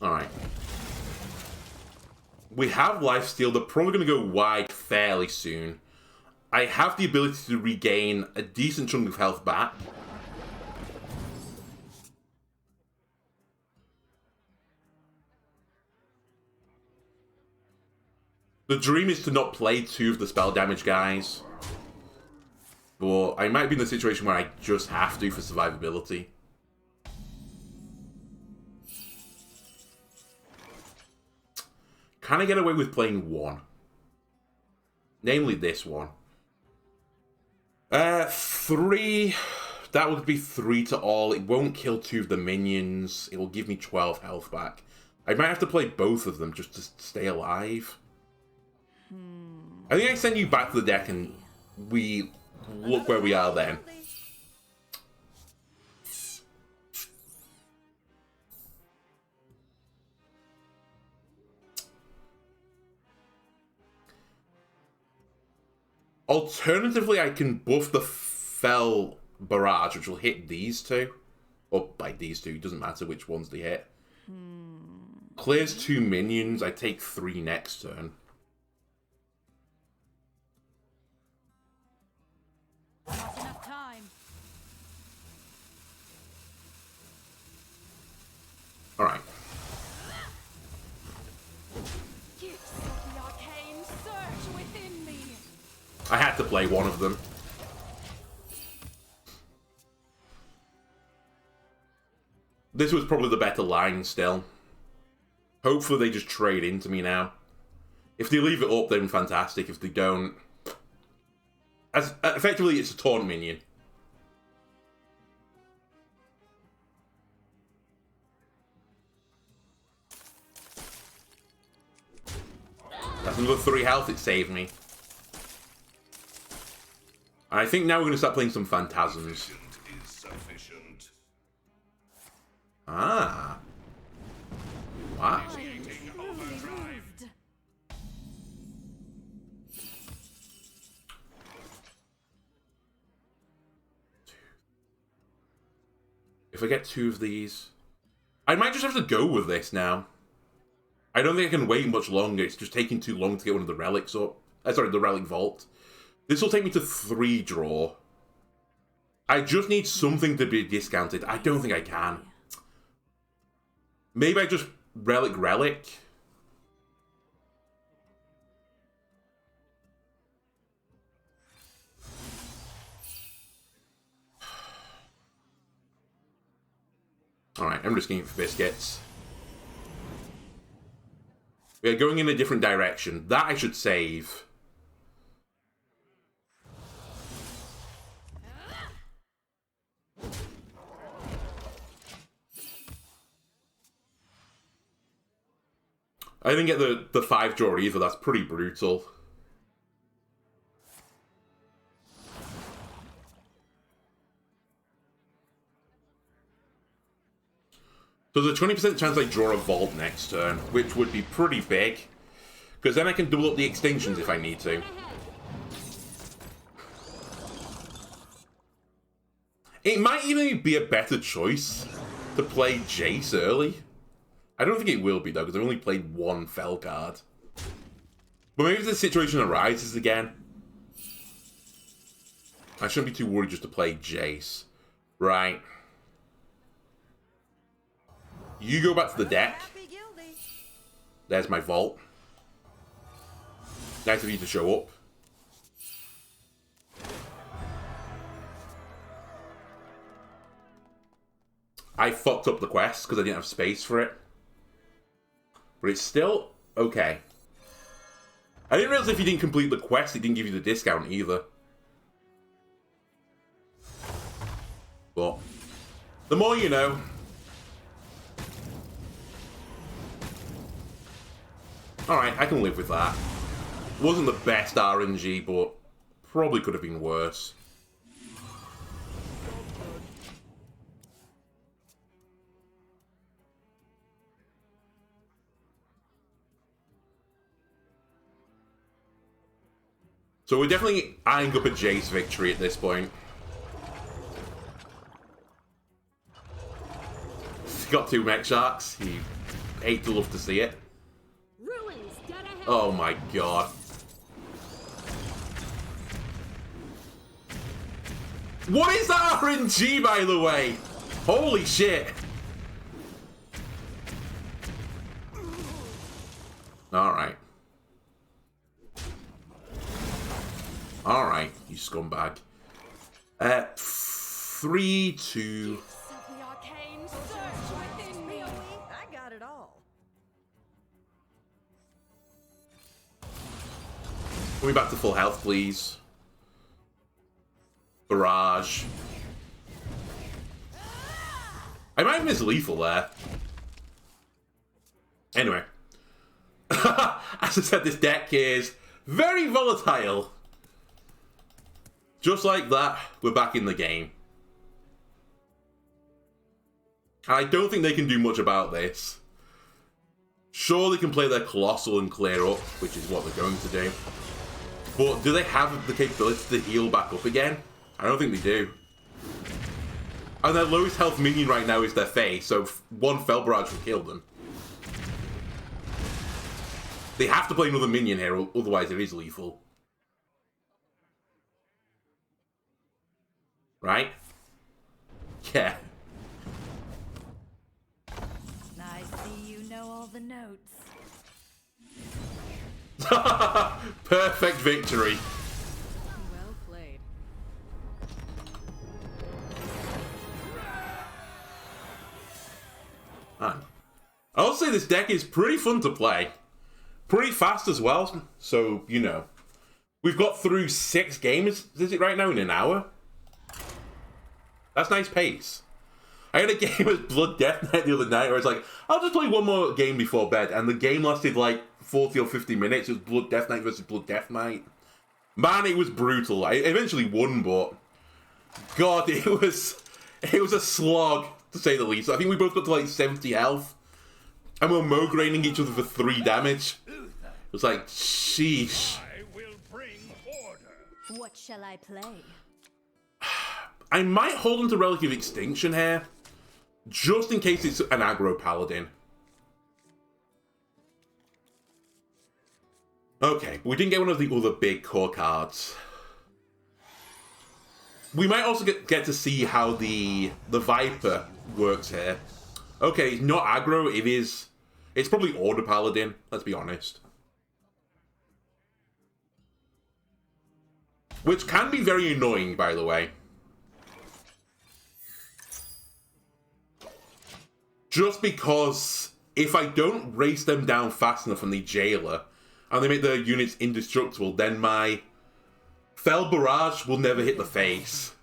Alright. We have lifesteal. They're probably going to go wide fairly soon. I have the ability to regain a decent chunk of health back. The dream is to not play 2 of the spell damage guys. But I might be in the situation where I just have to for survivability. Can I get away with playing 1? Namely this one. 3. That would be 3 to all. It won't kill 2 of the minions. It will give me 12 health back. I might have to play both of them just to stay alive. I think I send you back to the deck and we look where we are then. Alternatively, I can buff the Fell Barrage, which will hit these 2. Or by these 2, it doesn't matter which ones they hit. Clears 2 minions, I take 3 next turn. Not enough time. Alright. Gifts of the arcane surge within me. I had to play one of them. This was probably the better line still. Hopefully they just trade into me now. If they leave it up, then fantastic. If they don't... As effectively, it's a taunt minion. That's another 3 health, it saved me. And I think now we're going to start playing some Phantasms. Ah. Wow. If I get 2 of these... I might just have to go with this now. I don't think I can wait much longer. It's just taking too long to get one of the relics up. Sorry, the relic vault. This will take me to 3 draw. I just need something to be discounted. I don't think I can. Maybe I just relic. Alright, I'm just going for biscuits. We're going in a different direction. That I should save. I didn't get the 5 draw either. That's pretty brutal. So there's a 20% chance I draw a vault next turn, which would be pretty big. Because then I can double up the extinctions if I need to. It might even be a better choice to play Jace early. I don't think it will be though, because I've only played 1 Fel card. But maybe if the situation arises again, I shouldn't be too worried just to play Jace. Right. You go back to the deck. There's my vault. Nice of you to show up. I fucked up the quest because I didn't have space for it. But it's still okay. I didn't realize if you didn't complete the quest, it didn't give you the discount either. But the more you know. Alright, I can live with that. Wasn't the best RNG, but probably could have been worse. So we're definitely eyeing up a Jace victory at this point. He's got 2 mech sharks. He hate to love to see it. Oh my god. What is that RNG, by the way? Holy shit. Alright. Alright, you scumbag. 3, 2... I got it all. Put me back to full health, please. Barrage. I might have missed lethal there. Anyway. As I said, this deck is very volatile. Just like that, we're back in the game. I don't think they can do much about this. Sure, they can play their Colossal and clear up, which is what they're going to do. But do they have the capability to heal back up again? I don't think they do. And their lowest health minion right now is their face, so 1 Fel Barrage will kill them. They have to play another minion here, otherwise it is lethal. Right? Yeah. I see you know all the notes. Perfect victory. Well played. I'll say this deck is pretty fun to play. Pretty fast as well, so, you know. We've got through 6 games, is it right now, in an hour? That's nice pace. I had a game with Blood Death Knight the other night where I was like, I'll just play one more game before bed, and the game lasted like 40 or 50 minutes. It was Blood Death Knight versus Blood Death Knight. Man, it was brutal. I eventually won, but God, it was a slog, to say the least. I think we both got to like 70 health, and we were mo-graining each other for 3 damage. It was like, sheesh. I will bring order. What shall I play? I might hold on to Relic of Extinction here, just in case it's an aggro paladin. Okay, we didn't get one of the other big core cards. We might also get to see how the Viper works here. Okay, it's not aggro, it's probably Order Paladin, let's be honest. Which can be very annoying, by the way. Just because if I don't race them down fast enough on the Jailer, and they make their units indestructible, then my Fell Barrage will never hit the face.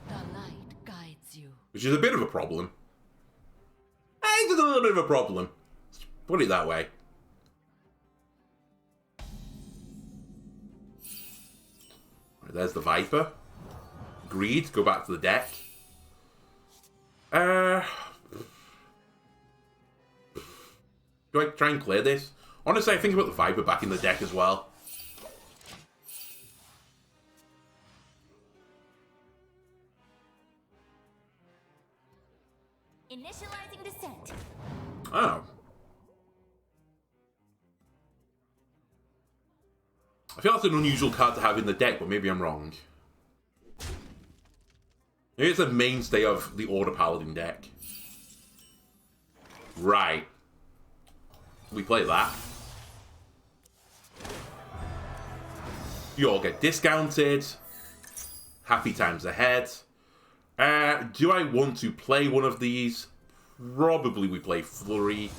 The light guides you. Which is a bit of a problem. It's just a little bit of a problem. Let's put it that way. Right, there's the Viper. Greed, go back to the deck. Do I try and clear this? Honestly, I think about the Viper back in the deck as well. Initializing descent. Oh. I feel that's an unusual card to have in the deck, but maybe I'm wrong. Maybe it's a mainstay of the Order Paladin deck. Right. We play that. You all get discounted. Happy times ahead. Do I want to play one of these? Probably we play Flurry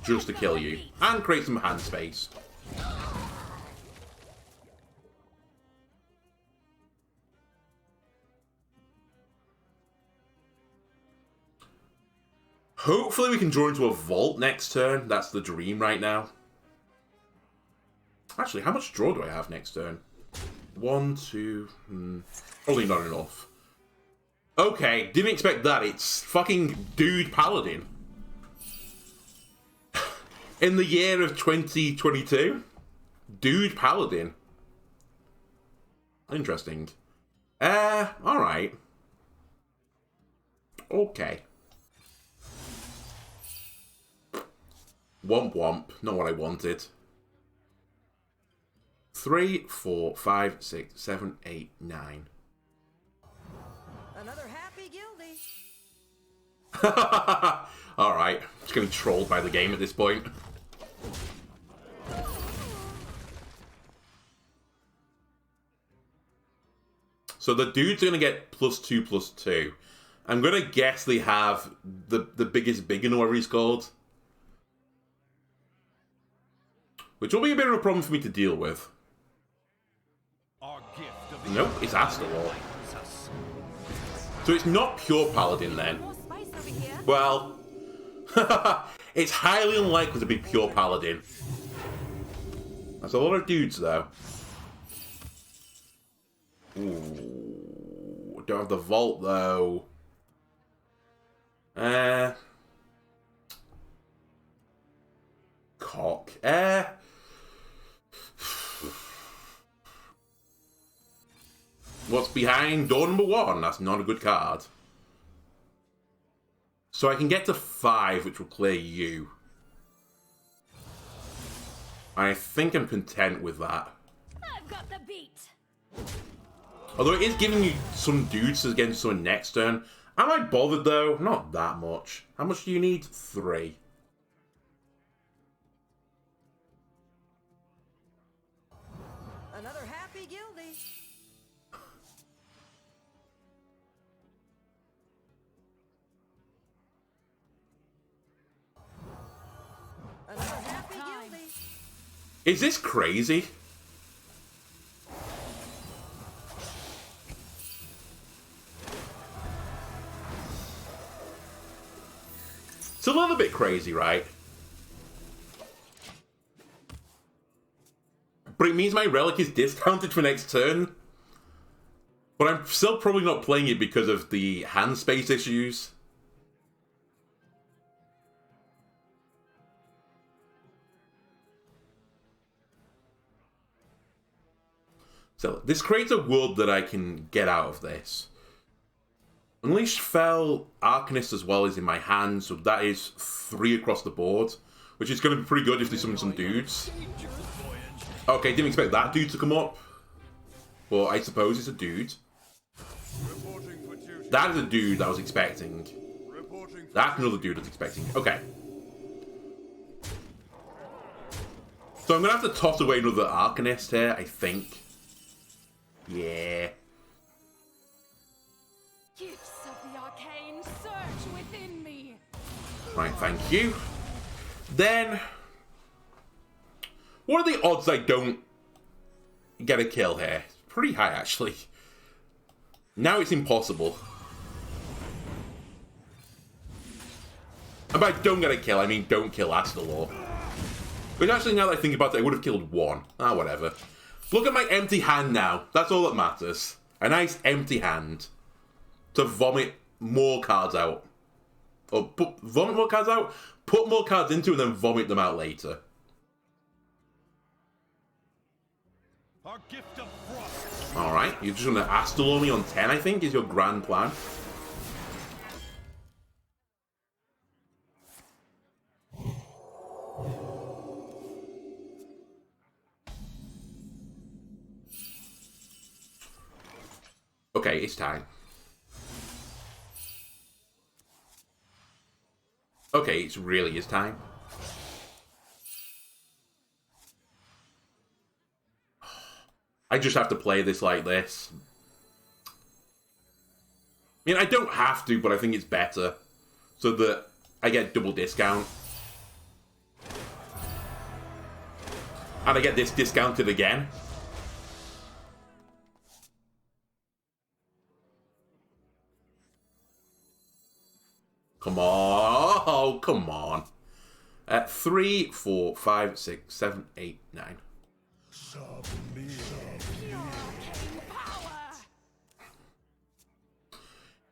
just to kill you and create some hand space. Hopefully we can draw into a vault next turn. That's the dream right now. Actually, how much draw do I have next turn? 1, 2... probably not enough. Okay, didn't expect that. It's fucking Dude Paladin. In the year of 2022? Dude Paladin. Interesting. Alright. Okay. Womp womp. Not what I wanted. 3, 4, 5, 6, 7, 8, 9. Another happy guildie. Alright. Just getting trolled by the game at this point. So the dude's going to get +2/+2. I'm going to guess they have the biggest biggin, or whatever he's called. Which will be a bit of a problem for me to deal with. Nope, it's Astarwall. So it's not pure Paladin then. More spice over here. Well, it's highly unlikely to be pure Paladin. That's a lot of dudes though. Ooh, don't have the vault though. Cock. What's behind door number 1? That's not a good card. So I can get to 5, which will clear you. I think I'm content with that. I've got the beat. Although it is giving you some dudes against someone next turn. Am I bothered though? Not that much. How much do you need? 3. Another happy guildie. Another happy guildie. Is this crazy? It's a little bit crazy, right? But it means my relic is discounted for next turn. But I'm still probably not playing it because of the hand space issues. So this creates a world that I can get out of this. Unleashed Fell Arcanist as well is in my hand, so that is 3 across the board, which is going to be pretty good if they summon some dudes. Okay, didn't expect that dude to come up. Well, I suppose it's a dude. That is a dude that I was expecting. That's another dude I was expecting. Okay. So I'm going to have to toss away another Arcanist here, I think. Yeah. Gifts of the arcane surge within me. Right, thank you. Then, what are the odds I don't get a kill here? Pretty high, actually. Now it's impossible. And by don't get a kill, I mean don't kill Astalor. But actually, now that I think about it, I would have killed one. Ah, whatever. Look at my empty hand now. That's all that matters. A nice empty hand. To vomit more cards out. Or vomit more cards out? Put more cards into and then vomit them out later. Our gift of frost. Alright, you're just going to Astalor me on 10, I think, is your grand plan. Okay, it's time. Okay, it really is time. I just have to play this like this. I mean, I don't have to, but I think it's better. So that I get double discount. And I get this discounted again. Come on. Oh, come on. 3, 4, 5, 6, 7, 8, 9.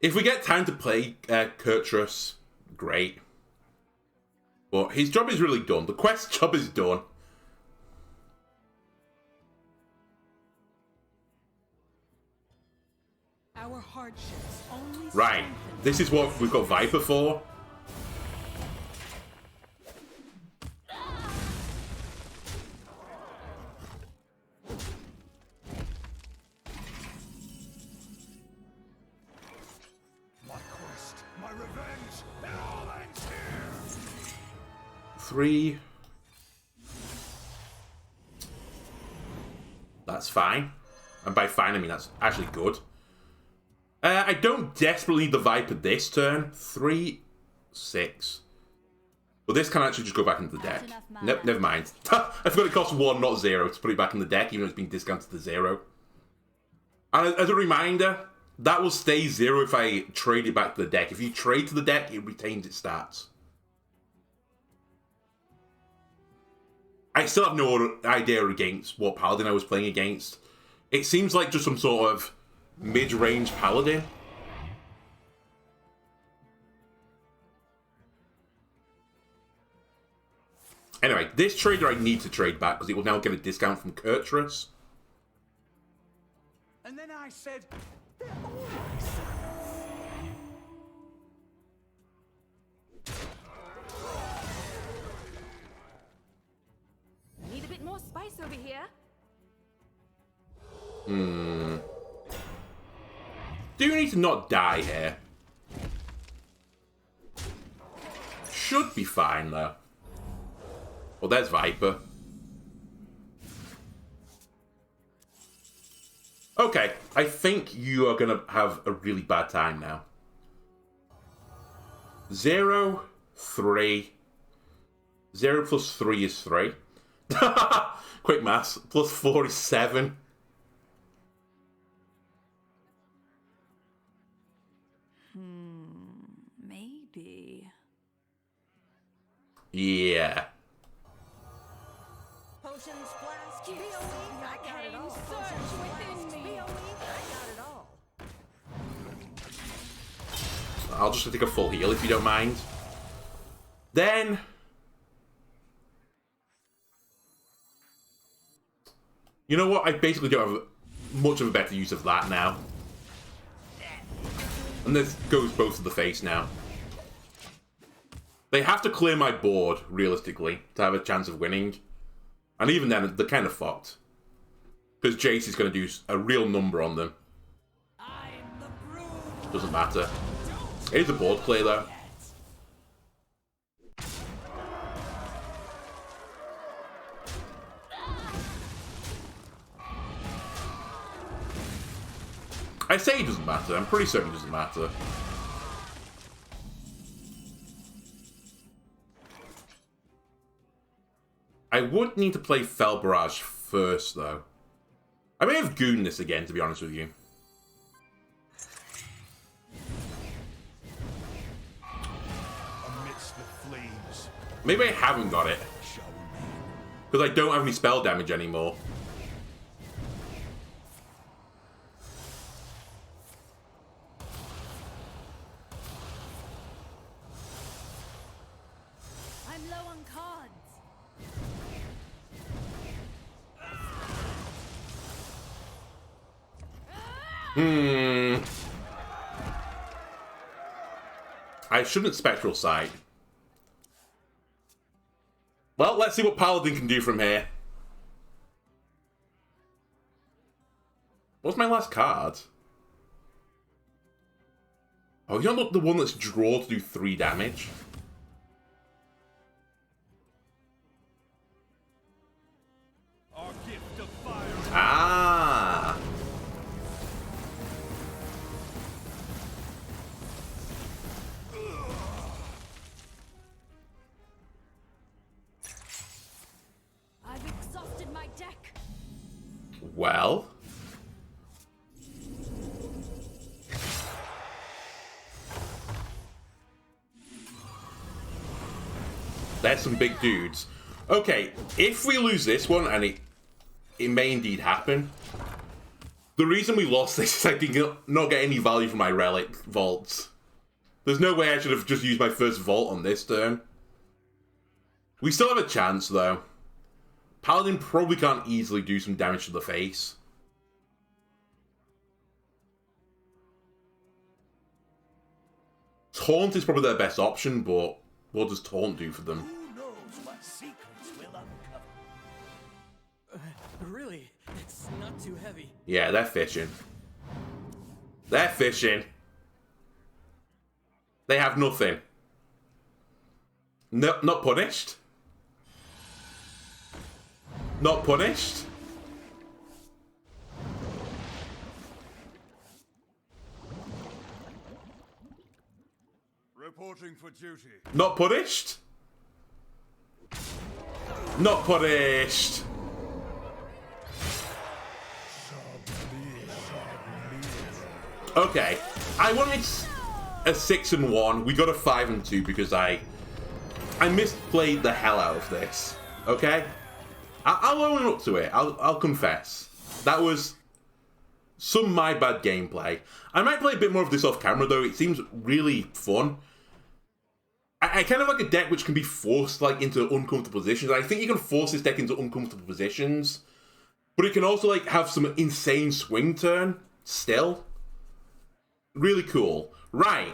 If we get time to play Kurtrus, great. But his job is really done. The quest job is done. Our hardships only Right. This is what we've got Viper for. My quest, my revenge, it all ends here. 3. That's fine. And by fine, I mean that's actually good. I don't desperately need the Viper this turn. 3, 6. Well, this can actually just go back into the deck. Nope, never mind. I forgot it costs 1, not 0, to put it back in the deck, even though it's been discounted to 0. And as a reminder, that will stay 0 if I trade it back to the deck. If you trade to the deck, it retains its stats. I still have no idea against what Paladin I was playing against. It seems like just some sort of mid-range Paladin. Anyway, this trader I need to trade back because it will now get a discount from Kurtrus. And then I said, Need a bit more spice over here. Do you need to not die here? Should be fine, though. Well, there's Viper. Okay, I think you are going to have a really bad time now. 0, 3. 0 plus 3 is 3. Quick maths. Plus 4 is 7. Maybe. Yeah. Potions, flasks, BOE, I got it all. Arcane Potions, surge within flasks, me. BOE, I got it all. I'll just take a full heal if you don't mind. Then... you know what? I basically don't have much of a better use of that now. And this goes both to the face now. They have to clear my board, realistically, to have a chance of winning. And even then, they're kind of fucked. Because Jace is going to do a real number on them. Doesn't matter. It is a board play, though. I say it doesn't matter. I'm pretty certain it doesn't matter. I would need to play Fel Barrage first, though. I may have gooned this again, to be honest with you. Amidst the flames. Maybe I haven't got it. Because I don't have any spell damage anymore. I'm low on cards. I shouldn't Spectral Sight. Well, let's see what Paladin can do from here. What's my last card? Oh, you're not the one that's draw to do 3 damage. Our gift of fire. Ah! I've exhausted my deck. Well... There's some big dudes. Okay, if we lose this one, and it may indeed happen, the reason we lost this is I did not get any value from my relic vaults. There's no way I should have just used my first vault on this turn. We still have a chance, though. Paladin probably can't easily do some damage to the face. Taunt is probably their best option, but what does Taunt do for them? Who knows what secrets will uncover? Really? It's not too heavy. Yeah, they're fishing. They're fishing. They have nothing. No, not punished. Not punished. Reporting for duty. Not punished. Not punished. Okay, I wanted a 6-1. We got a 5-2 because I misplayed the hell out of this. Okay, I'll own up to it. I'll confess that was some my bad gameplay. I might play a bit more of this off camera though. It seems really fun. I kind of like a deck which can be forced like into uncomfortable positions. I think you can force this deck into uncomfortable positions, but it can also like have some insane swing turn still. Really cool. Right.